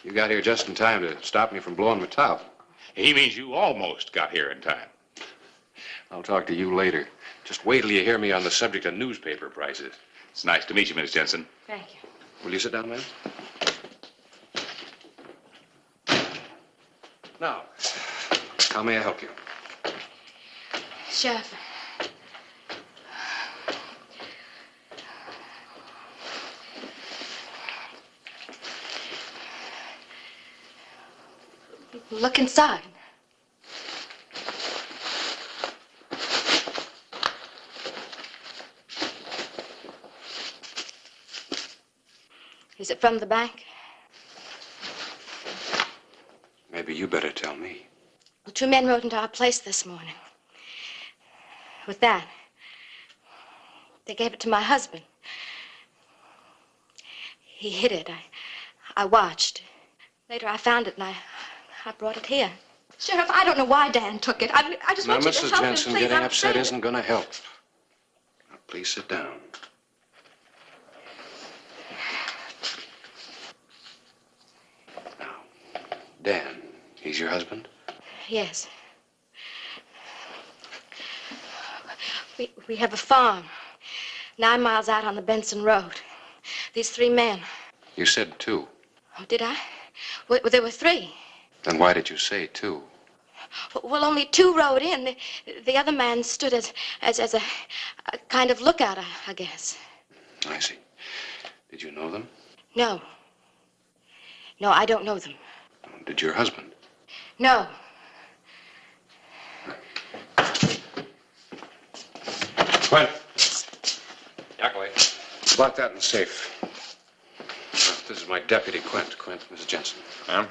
You got here just in time to stop me from blowing my top. He means you almost got here in time. I'll talk to you later. Just wait till you hear me on the subject of newspaper prices. It's nice to meet you, Miss Jensen. Thank you. Will you sit down, ma'am? Now, how may I help you? Sheriff. Look inside. Is it from the bank? Maybe you better tell me. Well, 2 men rode into our place this morning. With that. They gave it to my husband. He hid it. I watched. Later I found it and I brought it here. Sheriff, I don't know why Dan took it. I just want you to Mrs. help Jensen, him, please. getting I'm upset afraid. isn't going to help. Now, please sit down. Now, Dan, he's your husband? Yes. We have a farm 9 miles out on the Benson Road. These 3 men. You said 2. Oh, did I? Well, there were 3. Then why did you say 2? Well, only 2 rode in. The other man stood as a kind of lookout, I guess. I see. Did you know them? No. No, I don't know them. Did your husband? No. Quint. Yackley. Lock that in the safe. This is my deputy, Quint, Mrs. Jensen. Ma'am?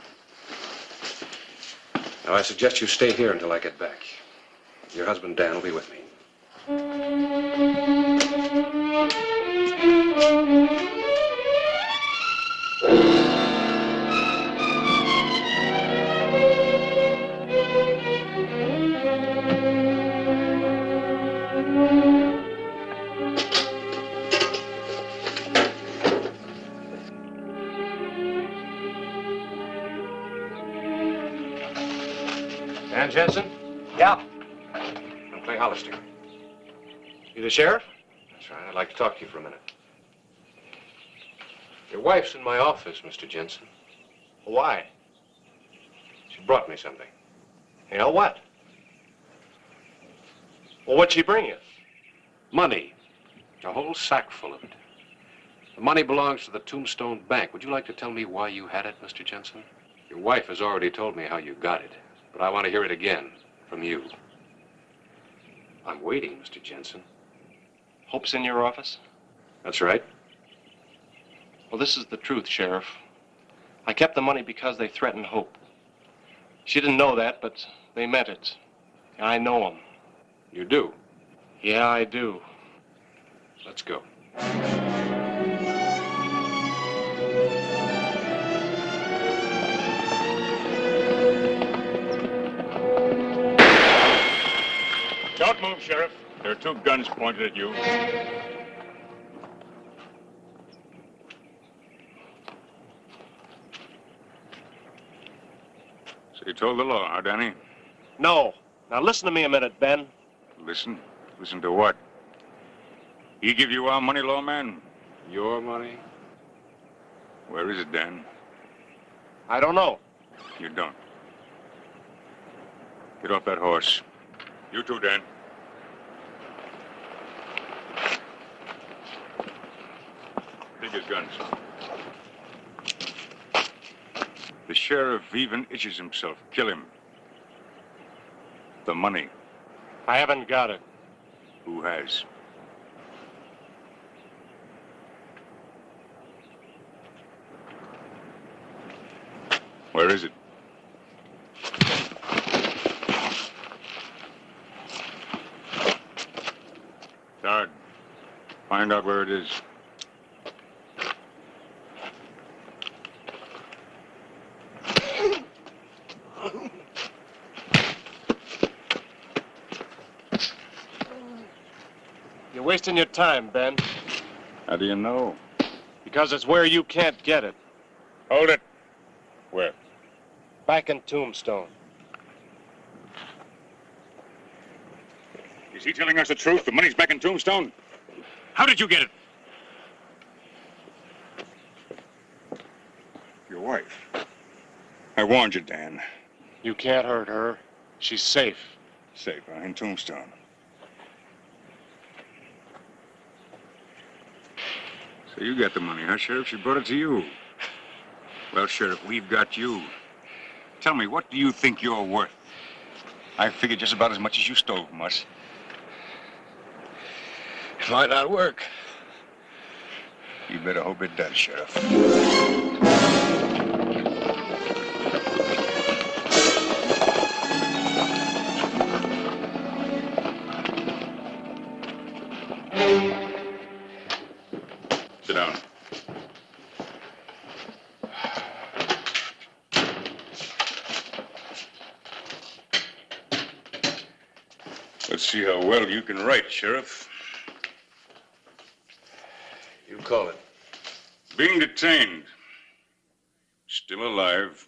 Now, I suggest you stay here until I get back. Your husband, Dan, will be with me. Dan Jensen? Yeah. I'm Clay Hollister. You the sheriff? That's right. I'd like to talk to you for a minute. Your wife's in my office, Mr. Jensen. Why? She brought me something. You know what? Well, what'd she bring you? Money. A whole sack full of it. The money belongs to the Tombstone Bank. Would you like to tell me why you had it, Mr. Jensen? Your wife has already told me how you got it, but I want to hear it again from you. I'm waiting, Mr. Jensen. Hope's in your office? That's right. Well, this is the truth, Sheriff. I kept the money because they threatened Hope. She didn't know that, but they meant it. I know them. You do? Yeah, I do. Let's go. Don't move, Sheriff. There are 2 guns pointed at you. So you told the law, huh, Danny? No. Now listen to me a minute, Ben. Listen? Listen to what? He give you our money, lawman? Your money? Where is it, Dan? I don't know. You don't. Get off that horse. You too, Dan. Take his guns. The sheriff even itches himself. Kill him. The money. I haven't got it. Who has? Where is it? Todd, find out where it is. You're wasting your time, Ben. How do you know? Because it's where you can't get it. Hold it. Where? Back in Tombstone. Is he telling us the truth? The money's back in Tombstone? How did you get it? Your wife. I warned you, Dan. You can't hurt her. She's safe. Safe, huh? In Tombstone. So you got the money, huh, Sheriff? She brought it to you. Well, Sheriff, we've got you. Tell me, what do you think you're worth? I figured just about as much as you stole from us. It might not work. You better hope it does, Sheriff. Sit down. Let's see how well you can write, Sheriff. You call it. Being detained, still alive,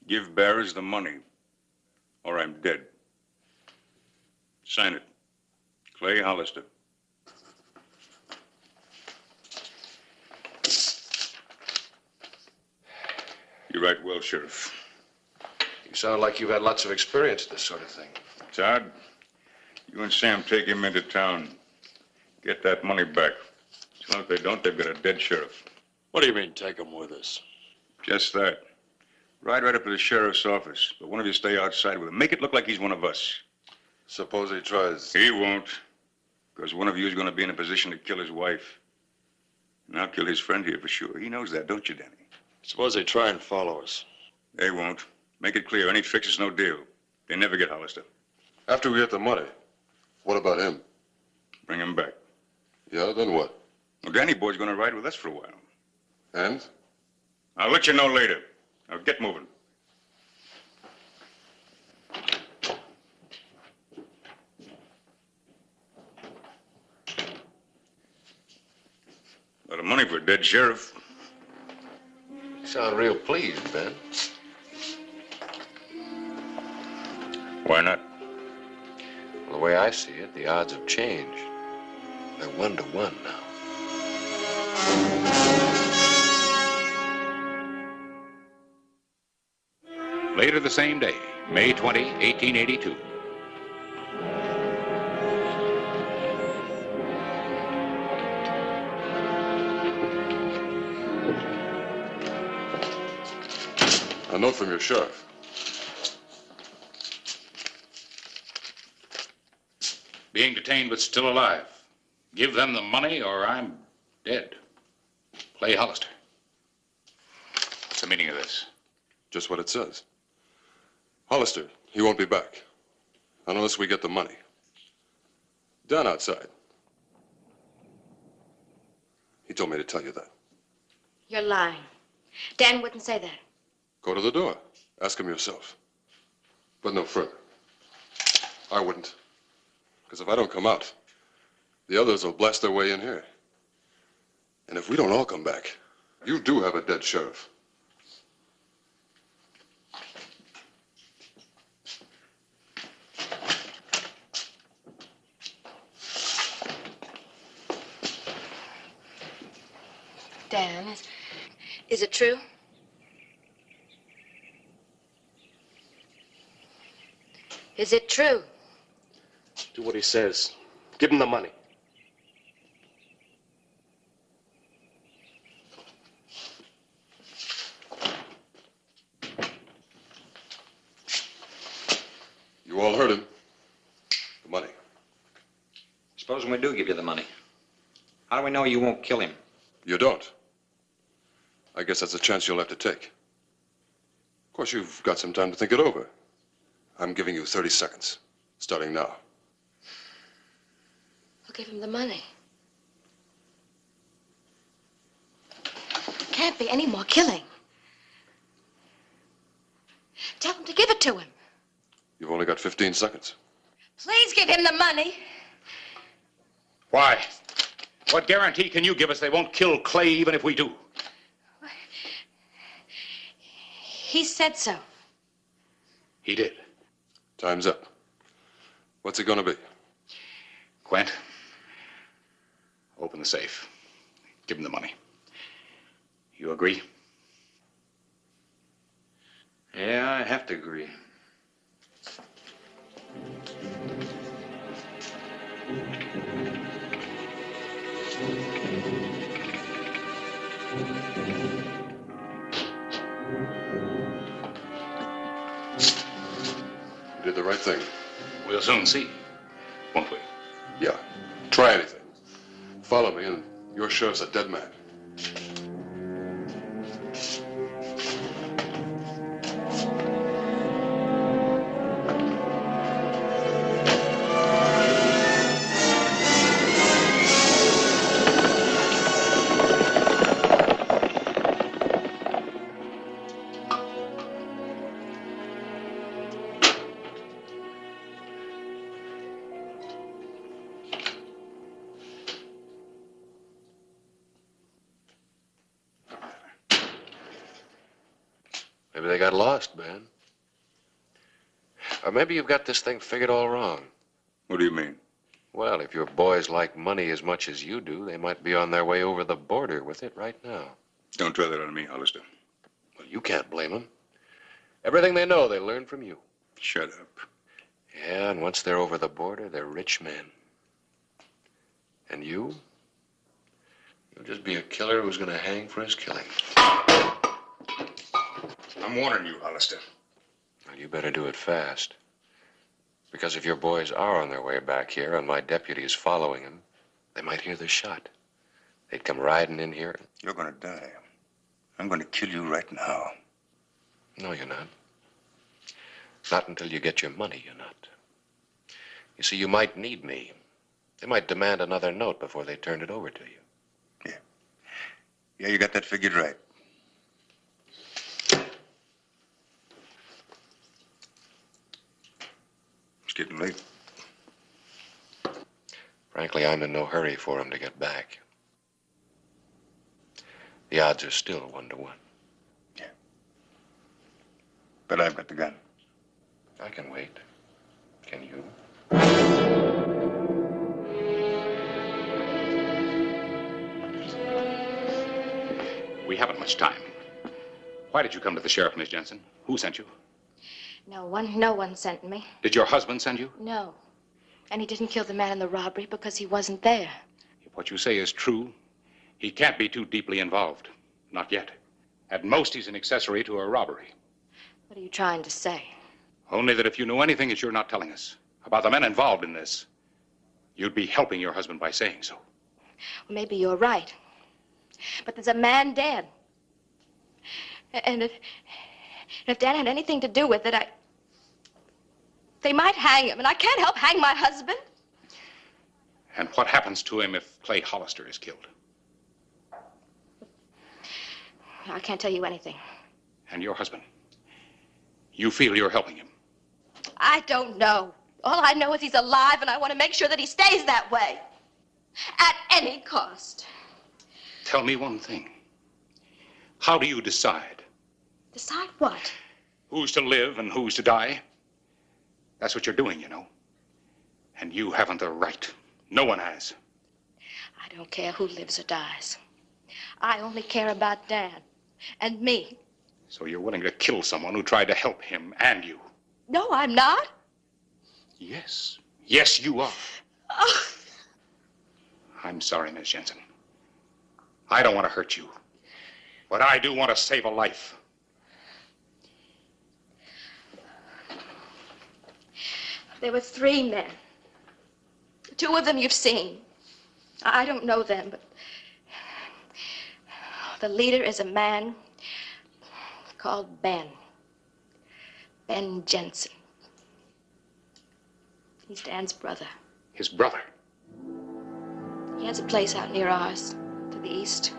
give bearers the money, or I'm dead. Sign it. Clay Hollister. You write well, Sheriff. You sound like you've had lots of experience with this sort of thing. Todd, you and Sam take him into town. Get that money back. So if they don't, they've got a dead sheriff. What do you mean, take him with us? Just that. Ride right up to the sheriff's office, but one of you stay outside with him. Make it look like he's one of us. Suppose he tries. He won't, because one of you is going to be in a position to kill his wife. And I'll kill his friend here for sure. He knows that, don't you, Danny? Suppose they try and follow us. They won't. Make it clear, any tricks is no deal. They never get Hollister. After we get the money, what about him? Bring him back. Yeah, then what? Well, Danny Boy's going to ride with us for a while. And? I'll let you know later. Now get moving. A lot of money for a dead sheriff. You sound real pleased, Ben. Why not? Well, the way I see it, the odds have changed. They're 1-1 now. Later the same day, May 20, 1882. A note from your sheriff. Being detained but still alive. Give them the money or I'm dead. Clay Hollister. What's the meaning of this? Just what it says. Hollister, he won't be back. Not unless we get the money. Dan outside. He told me to tell you that. You're lying. Dan wouldn't say that. Go to the door. Ask him yourself. But no further. I wouldn't. Because if I don't come out, the others will blast their way in here. And if we don't all come back, you do have a dead sheriff. Dan, is it true? Is it true? Do what he says. Give him the money. You all heard him. The money. Supposing we do give you the money, how do we know you won't kill him? You don't. I guess that's a chance you'll have to take. Of course, you've got some time to think it over. I'm giving you 30 seconds, starting now. I'll give him the money. Can't be any more killing. Tell him to give it to him. You've only got 15 seconds. Please give him the money. Why? What guarantee can you give us they won't kill Clay even if we do? He said so. He did. Time's up. What's it gonna be? Quint, open the safe. Give him the money. You agree? Yeah, I have to agree. You did the right thing. We'll soon see, won't we? Yeah. Try anything. Follow me, and your sheriff's a dead man. Maybe they got lost, Ben. Or maybe you've got this thing figured all wrong. What do you mean? Well, if your boys like money as much as you do, they might be on their way over the border with it right now. Don't try that on me, Hollister. Well, you can't blame them. Everything they know, they learn from you. Shut up. Yeah, and once they're over the border, they're rich men. And you? You'll just be a killer who's going to hang for his killing. I'm warning you, Hollister. Well, you better do it fast. Because if your boys are on their way back here and my deputy is following them, they might hear the shot. They'd come riding in here. You're gonna die. I'm gonna kill you right now. No, you're not. Not until you get your money, you're not. You see, you might need me. They might demand another note before they turn it over to you. Yeah, you got that figured right. It's getting late. Frankly, I'm in no hurry for them to get back. The odds are still 1-1. But I've got the gun. I can wait. Can you? We haven't much time. Why did you come to the sheriff, Miss Jensen? Who sent you? No one sent me. Did your husband send you? No. And he didn't kill the man in the robbery because he wasn't there. If what you say is true, he can't be too deeply involved. Not yet. At most, he's an accessory to a robbery. What are you trying to say? Only that if you know anything that you're not telling us about the men involved in this, you'd be helping your husband by saying so. Well, maybe you're right. But there's a man dead. And if Dan had anything to do with it, they might hang him, and I can't help hang my husband. And what happens to him if Clay Hollister is killed? I can't tell you anything. And your husband? You feel you're helping him? I don't know. All I know is he's alive, and I want to make sure that he stays that way. At any cost. Tell me one thing. How do you decide? Decide what? Who's to live and who's to die? That's what you're doing, you know. And you haven't the right. No one has. I don't care who lives or dies. I only care about Dan and me. So you're willing to kill someone who tried to help him and you? No, I'm not. Yes. Yes, you are. Oh. I'm sorry, Miss Jensen. I don't want to hurt you. But I do want to save a life. There were 3 men. 2 of them you've seen. I don't know them, but the leader is a man called Ben. Ben Jensen. He's Dan's brother. His brother? He has a place out near ours, to the east.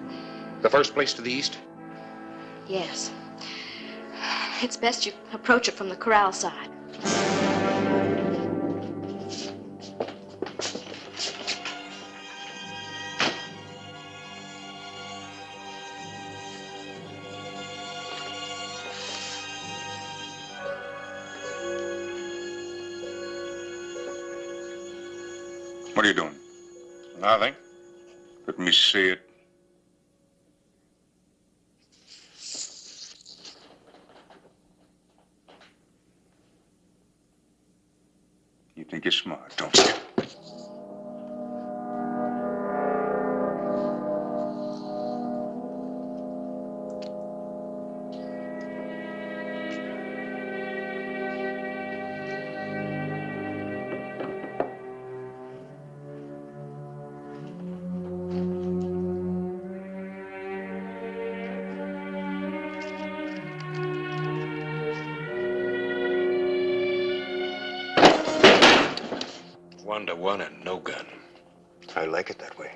The first place to the east? Yes. It's best you approach it from the corral side. What are you doing? Nothing. Let me see it. You think you're smart, don't you? One to one and no gun. I like it that way.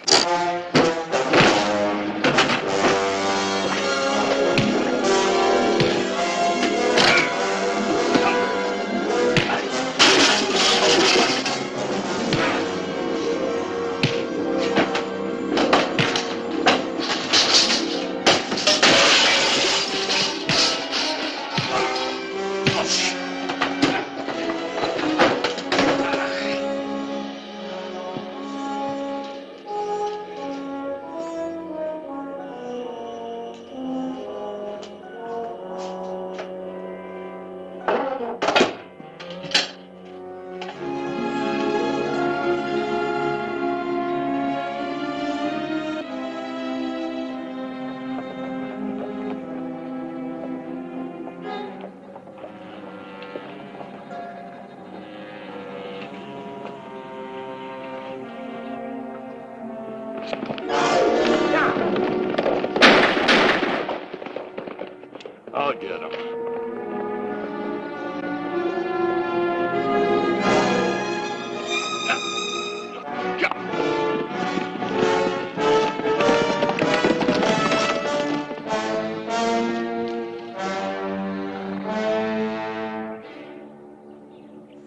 I'll get him.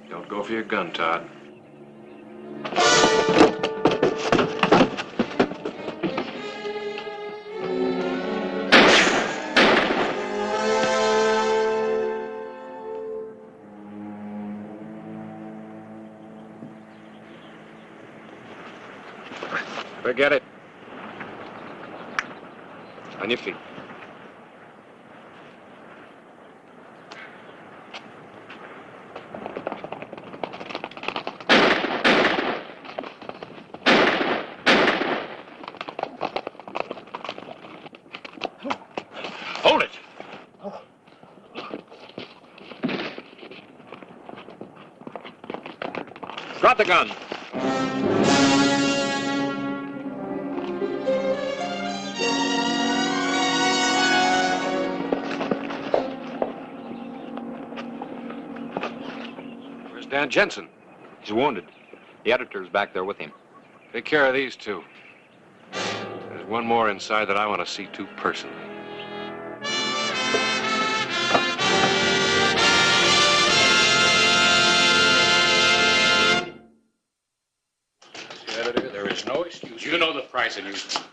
Don't go for your gun, Todd. Forget it. I On your feet. Hold it! Drop the gun. Where's Dan Jensen? He's wounded. The editor's back there with him. Take care of these two. There's one more inside that I want to see to personally. Editor, there is no excuse. You know the price of Houston.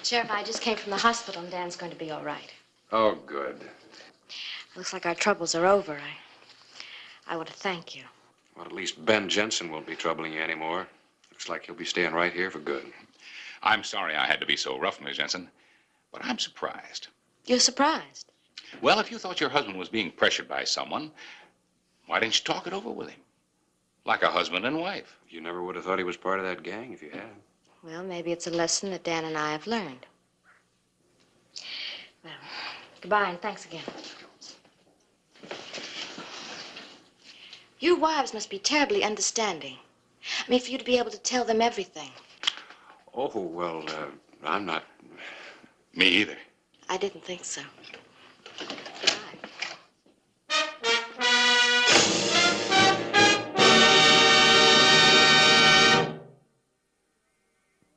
Sheriff, I just came from the hospital and Dan's going to be all right. Oh, good. Looks like our troubles are over. I want to thank you. Well, at least Ben Jensen won't be troubling you anymore. Looks like he'll be staying right here for good. I'm sorry I had to be so rough, Miss Jensen, but I'm surprised. You're surprised? Well, if you thought your husband was being pressured by someone, why didn't you talk it over with him? Like a husband and wife. You never would have thought he was part of that gang if you had. Well, maybe it's a lesson that Dan and I have learned. Well, goodbye and thanks again. You wives must be terribly understanding. I mean, for you to be able to tell them everything. Oh, well, I'm not. Me either. I didn't think so.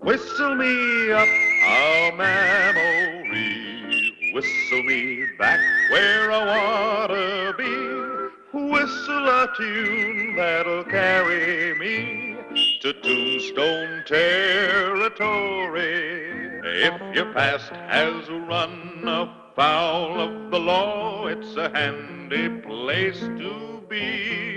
Whistle me up a memory, whistle me back where I wanna be. Whistle a tune that'll carry me to Tombstone territory. If your past has run afoul of the law, it's a handy place to be.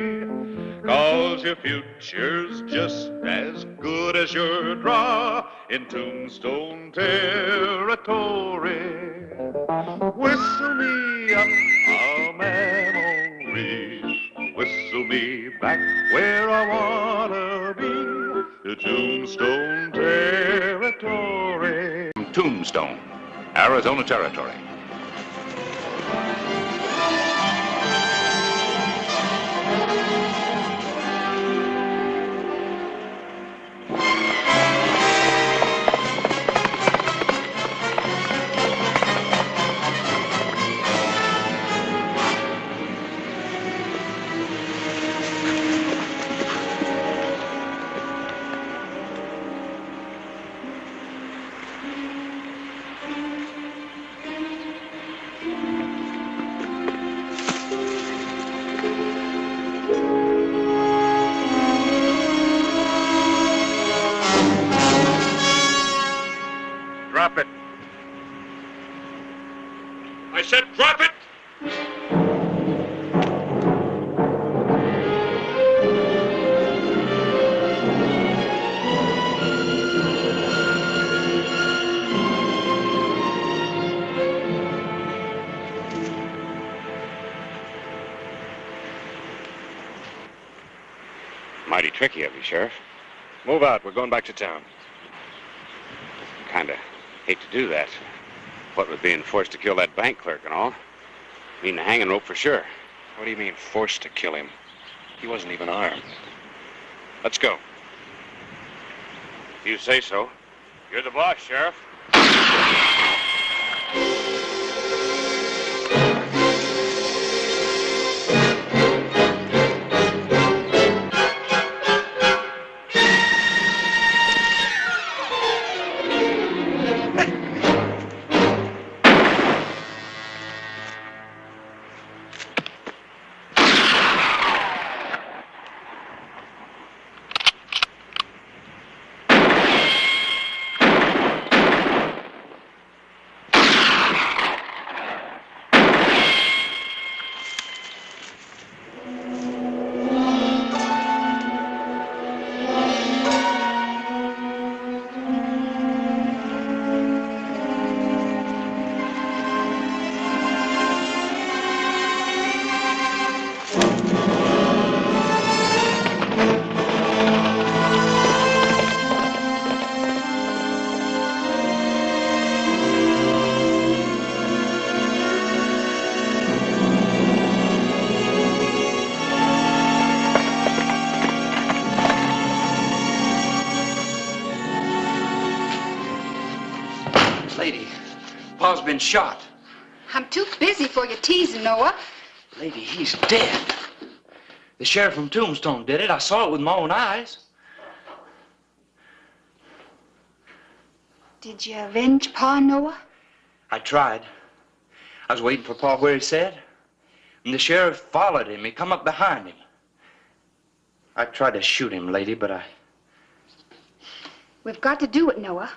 'Cause your future's just as good as your draw in Tombstone territory. Whistle me up a memory, whistle me back where I wanna be, to Tombstone territory. Tombstone, Arizona Territory. Drop it. I said drop it! Mighty tricky of you, Sheriff. Move out. We're going back to town. Kinda hate to do that. What with being forced to kill that bank clerk and all. Mean the hanging rope for sure. What do you mean, forced to kill him? He wasn't even armed. Let's go. If you say so. You're the boss, Sheriff. Pa's been shot. I'm too busy for your teasing, Noah. Lady, he's dead. The sheriff from Tombstone did it. I saw it with my own eyes. Did you avenge Pa, Noah? I tried. I was waiting for Pa where he said. And the sheriff followed him. He come up behind him. I tried to shoot him, lady, but We've got to do it, Noah.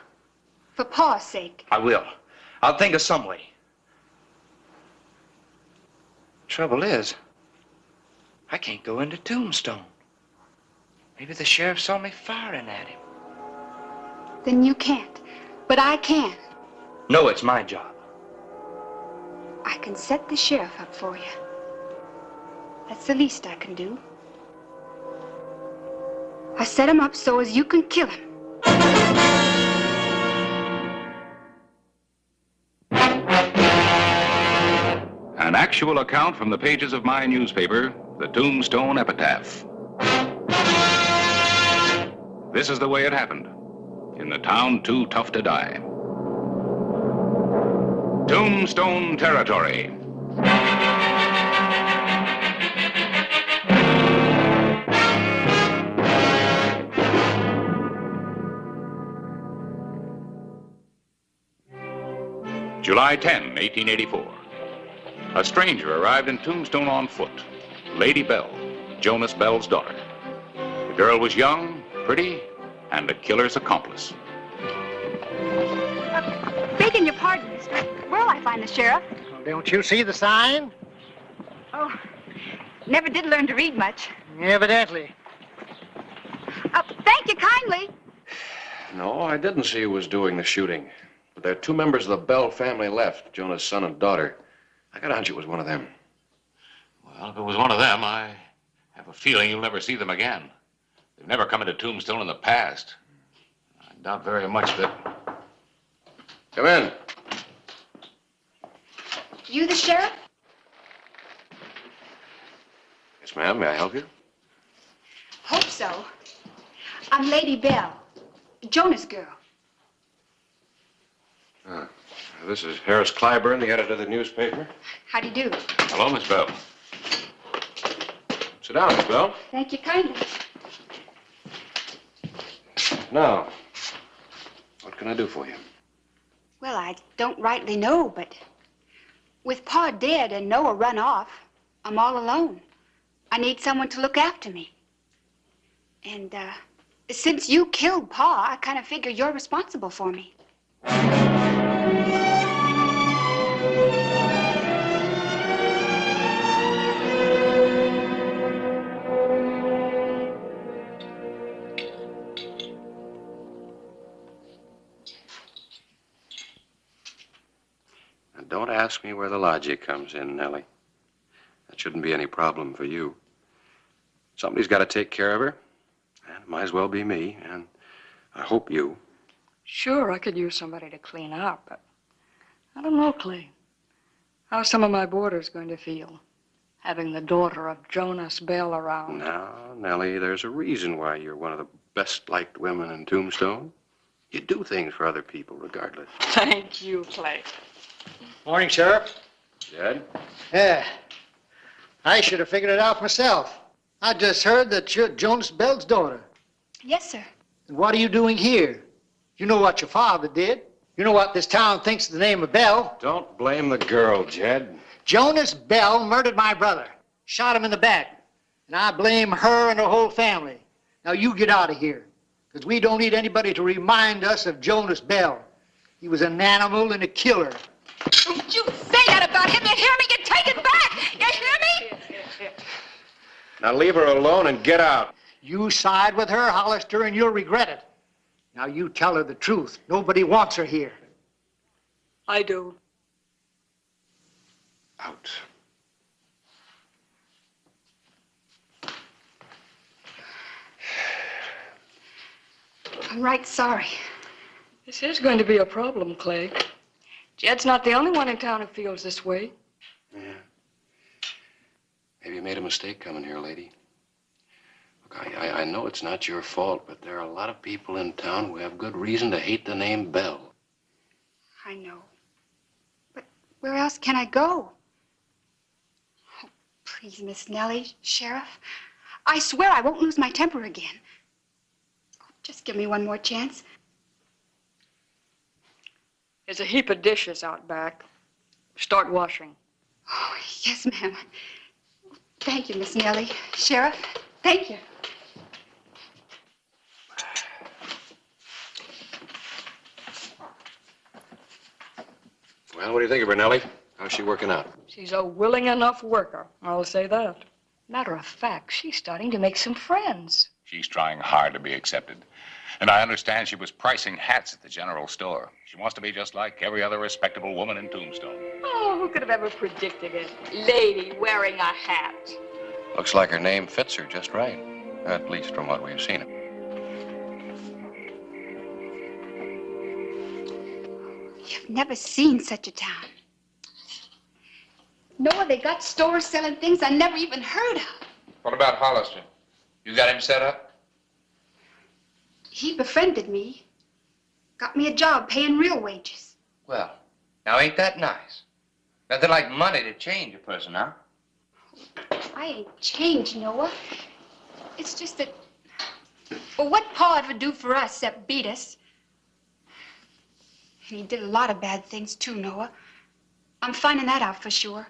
For Pa's sake. I will. I'll think of some way. Trouble is, I can't go into Tombstone. Maybe the sheriff saw me firing at him. Then you can't. But I can. No, it's my job. I can set the sheriff up for you. That's the least I can do. I set him up so as you can kill him. An actual account from the pages of my newspaper, the Tombstone Epitaph. This is the way it happened. In the town too tough to die. Tombstone territory. July 10, 1884. A stranger arrived in Tombstone on foot. Lady Bell, Jonas Bell's daughter. The girl was young, pretty, and a killer's accomplice. Begging your pardon, mister. Where'll I find the sheriff? Don't you see the sign? Oh, never did learn to read much. Evidently. Thank you kindly. No, I didn't see who was doing the shooting. But there are two members of the Bell family left, Jonah's son and daughter. I got a hunch it was one of them. Well, if it was one of them, I have a feeling you'll never see them again. They've never come into Tombstone in the past. I doubt very much that... Come in. You the sheriff? Yes, ma'am. May I help you? Hope so. I'm Lady Bell, Jonas' girl. This is Harris Clyburn, the editor of the newspaper. How do you do? Hello, Miss Bell. Sit down, Miss Bell. Thank you kindly. Now, what can I do for you? Well, I don't rightly know, but with Pa dead and Noah run off, I'm all alone. I need someone to look after me. And, since you killed Pa, I kind of figure you're responsible for me. Now, don't ask me where the logic comes in, Nellie. That shouldn't be any problem for you. Somebody's got to take care of her. And it might as well be me, and I hope you. Sure, I could use somebody to clean up, but I don't know, Clay. How's some of my boarders going to feel, having the daughter of Jonas Bell around? Now, Nellie, there's a reason why you're one of the best-liked women in Tombstone. You do things for other people, regardless. Thank you, Clay. Morning, Sheriff. Jed? Yeah. I should have figured it out myself. I just heard that you're Jonas Bell's daughter. Yes, sir. And what are you doing here? You know what your father did. You know what this town thinks of the name of Bell. Don't blame the girl, Jed. Jonas Bell murdered my brother. Shot him in the back. And I blame her and her whole family. Now you get out of here. Because we don't need anybody to remind us of Jonas Bell. He was an animal and a killer. Don't you say that about him. You hear me? You take it back. You hear me? Now leave her alone and get out. You side with her, Hollister, and you'll regret it. Now you tell her the truth. Nobody wants her here. I do. Out. I'm right sorry. This is going to be a problem, Clay. Jed's not the only one in town who feels this way. Yeah. Maybe you made a mistake coming here, lady. Look, I know it's not your fault, but there are a lot of people in town who have good reason to hate the name Bell. I know. Where else can I go? Oh, please, Miss Nellie, Sheriff. I swear I won't lose my temper again. Oh, just give me one more chance. There's a heap of dishes out back. Start washing. Oh, yes, ma'am. Thank you, Miss Nellie. Sheriff, thank you. Well, what do you think of her, Nellie? How's she working out? She's a willing enough worker, I'll say that. Matter of fact, she's starting to make some friends. She's trying hard to be accepted. And I understand she was pricing hats at the general store. She wants to be just like every other respectable woman in Tombstone. Oh, who could have ever predicted it? Lady wearing a hat. Looks like her name fits her just right. At least from what we've seen of. You've never seen such a town. Noah, they got stores selling things I never even heard of. What about Hollister? You got him set up? He befriended me. Got me a job paying real wages. Well, now ain't that nice? Nothing like money to change a person, huh? I ain't changed, Noah. It's just that... Well, what Pa ever do for us except beat us? And he did a lot of bad things, too, Noah. I'm finding that out for sure.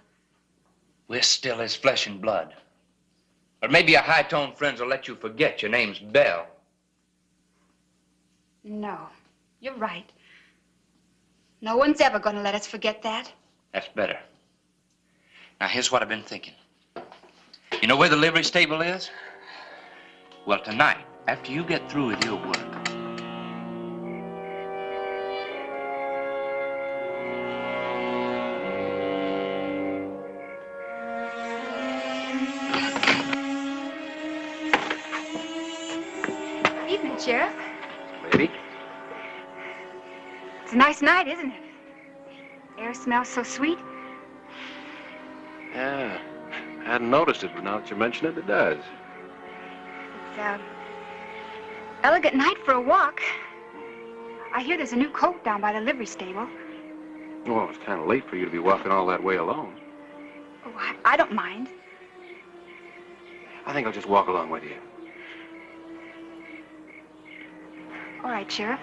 We're still his flesh and blood. But maybe a high-toned friends will let you forget your name's Bell. No, you're right. No one's ever gonna let us forget that. That's better. Now, here's what I've been thinking. You know where the livery stable is? Well, tonight, after you get through with your work, Evening, Sheriff. Lady? It's a nice night, isn't it? Air smells so sweet. Yeah. I hadn't noticed it, but now that you mention it, it does. It's an elegant night for a walk. I hear there's a new coat down by the livery stable. Well, it's kind of late for you to be walking all that way alone. Oh, I don't mind. I think I'll just walk along with you. All right, Sheriff.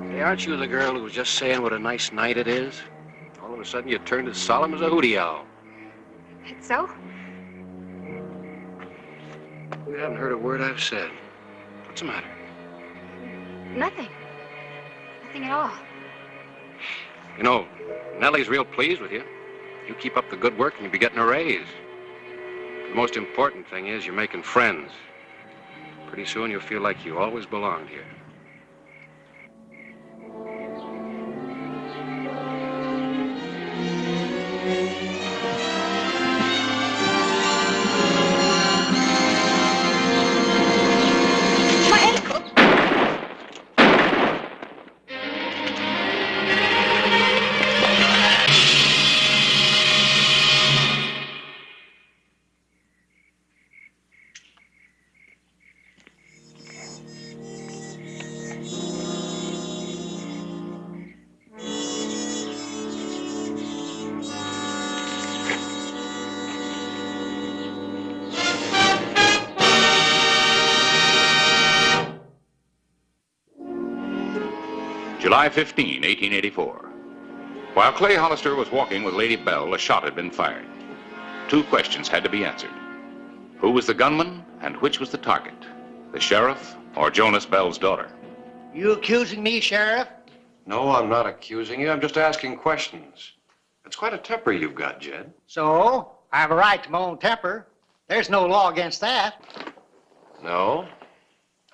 Hey, aren't you the girl who was just saying what a nice night it is? All of a sudden, you turned as solemn as a hootie owl. It's so? You haven't heard a word I've said. What's the matter? Nothing. Nothing at all. You know, Nellie's real pleased with you. You keep up the good work and you'll be getting a raise. The most important thing is you're making friends. Pretty soon you'll feel like you always belonged here. July 15, 1884. While Clay Hollister was walking with Lady Bell, a shot had been fired. Two questions had to be answered. Who was the gunman and which was the target? The sheriff or Jonas Bell's daughter? You accusing me, Sheriff? No, I'm not accusing you. I'm just asking questions. It's quite a temper you've got, Jed. So, I have a right to my own temper. There's no law against that. No.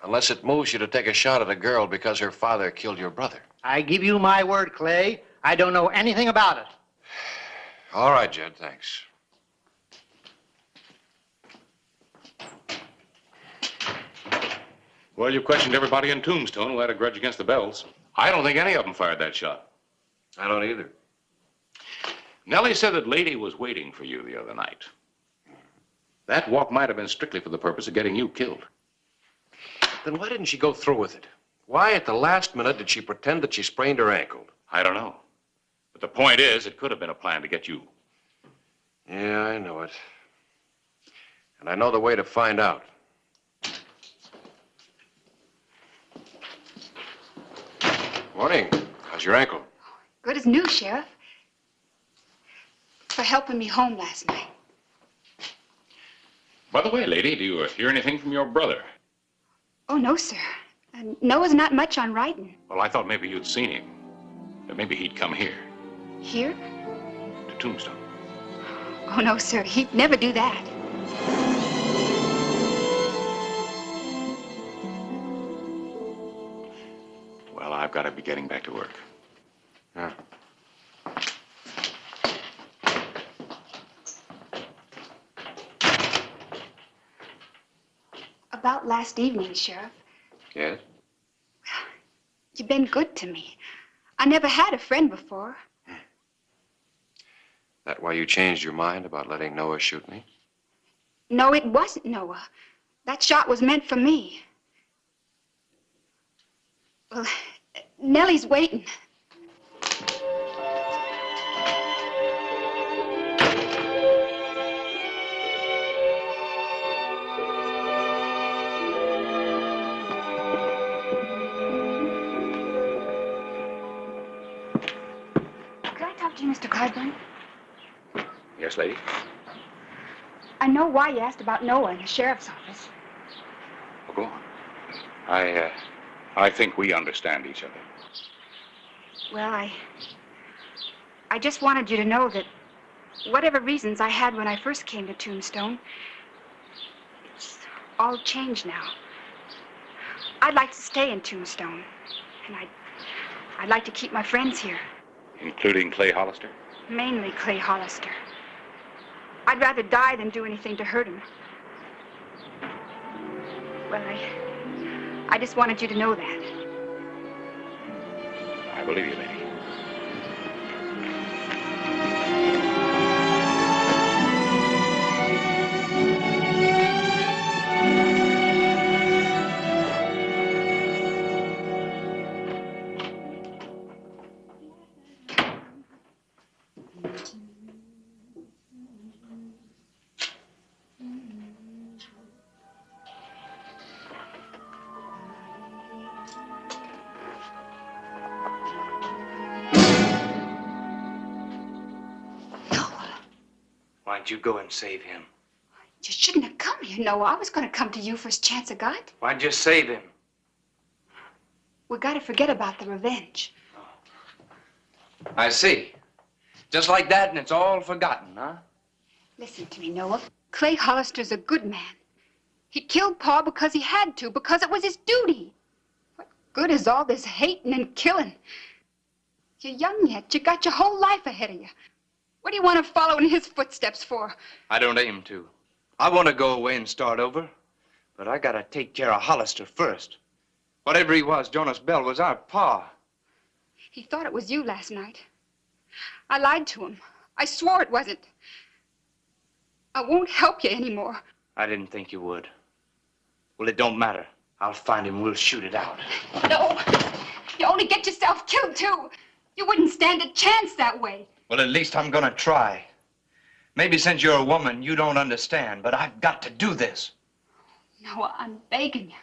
Unless it moves you to take a shot at a girl because her father killed your brother. I give you my word, Clay. I don't know anything about it. All right, Jed, thanks. Well, you questioned everybody in Tombstone who had a grudge against the Bells. I don't think any of them fired that shot. I don't either. Nellie said that Lady was waiting for you the other night. That walk might have been strictly for the purpose of getting you killed. Then why didn't she go through with it? Why, at the last minute, did she pretend that she sprained her ankle? I don't know. But the point is, it could have been a plan to get you. Yeah, I know it. And I know the way to find out. Morning. How's your ankle? Good as new, Sheriff. For helping me home last night. By the way, Lady, do you hear anything from your brother? Oh, no, sir. Noah's not much on writing. Well, I thought maybe you'd seen him. That maybe he'd come here, Here? to Tombstone. Oh, no, sir. He'd never do that. Well, I've got to be getting back to work. Yeah. About last evening, Sheriff. Yes? You've been good to me. I never had a friend before. That why you changed your mind about letting Noah shoot me? No, it wasn't Noah. That shot was meant for me. Well, Nellie's waiting. Could I talk to you, Mr. Clyburn? Yes, lady? I know why you asked about Noah in the sheriff's office. Well, go on. I think we understand each other. Well, I just wanted you to know that whatever reasons I had when I first came to Tombstone, it's all changed now. I'd like to stay in Tombstone, and I'd like to keep my friends here. Including Clay Hollister? Mainly Clay Hollister. I'd rather die than do anything to hurt him. Well, I just wanted you to know that. I believe you, lady. Why don't you go and save him? You shouldn't have come here, Noah. I was going to come to you first chance I got. Why'd you save him? We got to forget about the revenge. I see. Just like that, and it's all forgotten, huh? Listen to me, Noah. Clay Hollister's a good man. He killed Pa because he had to, because it was his duty. What good is all this hating and killing? You're young yet. You got your whole life ahead of you. What do you want to follow in his footsteps for? I don't aim to. I want to go away and start over, but I gotta take care of Hollister first. Whatever he was, Jonas Bell was our Pa. He thought it was you last night. I lied to him. I swore it wasn't. I won't help you anymore. I didn't think you would. Well, it don't matter. I'll find him. We'll shoot it out. No. You only get yourself killed, too. You wouldn't stand a chance that way. Well, at least I'm gonna try. Maybe since you're a woman, you don't understand, but I've got to do this. Noah, I'm begging you.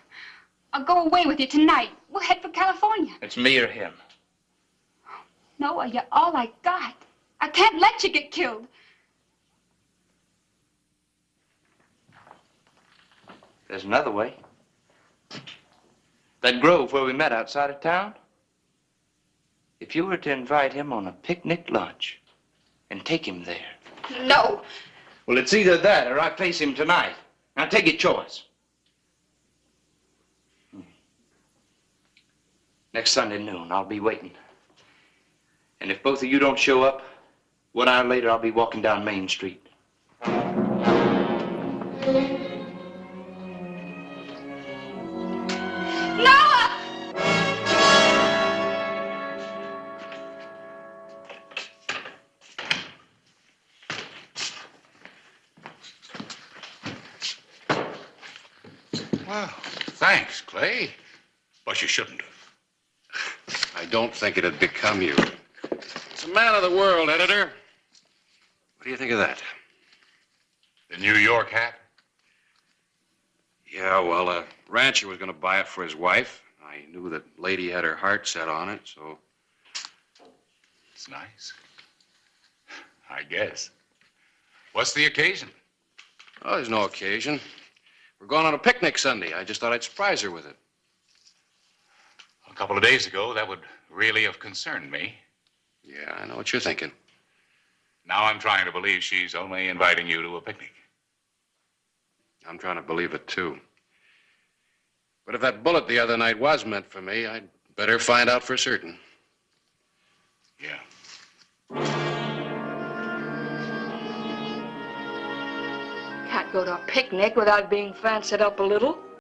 I'll go away with you tonight. We'll head for California. It's me or him. Noah, you're all I got. I can't let you get killed. There's another way. That grove where we met outside of town. If you were to invite him on a picnic lunch and take him there. No. Well, it's either that or I face him tonight. Now take your choice. Next Sunday noon, I'll be waiting. And if both of you don't show up, 1 hour later, I'll be walking down Main Street. Well, thanks, Clay. But you shouldn't have. I don't think it'd become you. It's a man of the world, editor. What do you think of that? The New York hat? Yeah, well, a rancher was going to buy it for his wife. I knew that lady had her heart set on it, so... It's nice. I guess. What's the occasion? Oh, there's no occasion. We're going on a picnic Sunday. I just thought I'd surprise her with it. A couple of days ago, that would really have concerned me. Yeah, I know what you're thinking. Now I'm trying to believe she's only inviting you to a picnic. I'm trying to believe it, too. But if that bullet the other night was meant for me, I'd better find out for certain. Yeah. Can't go to a picnic without being fancied up a little.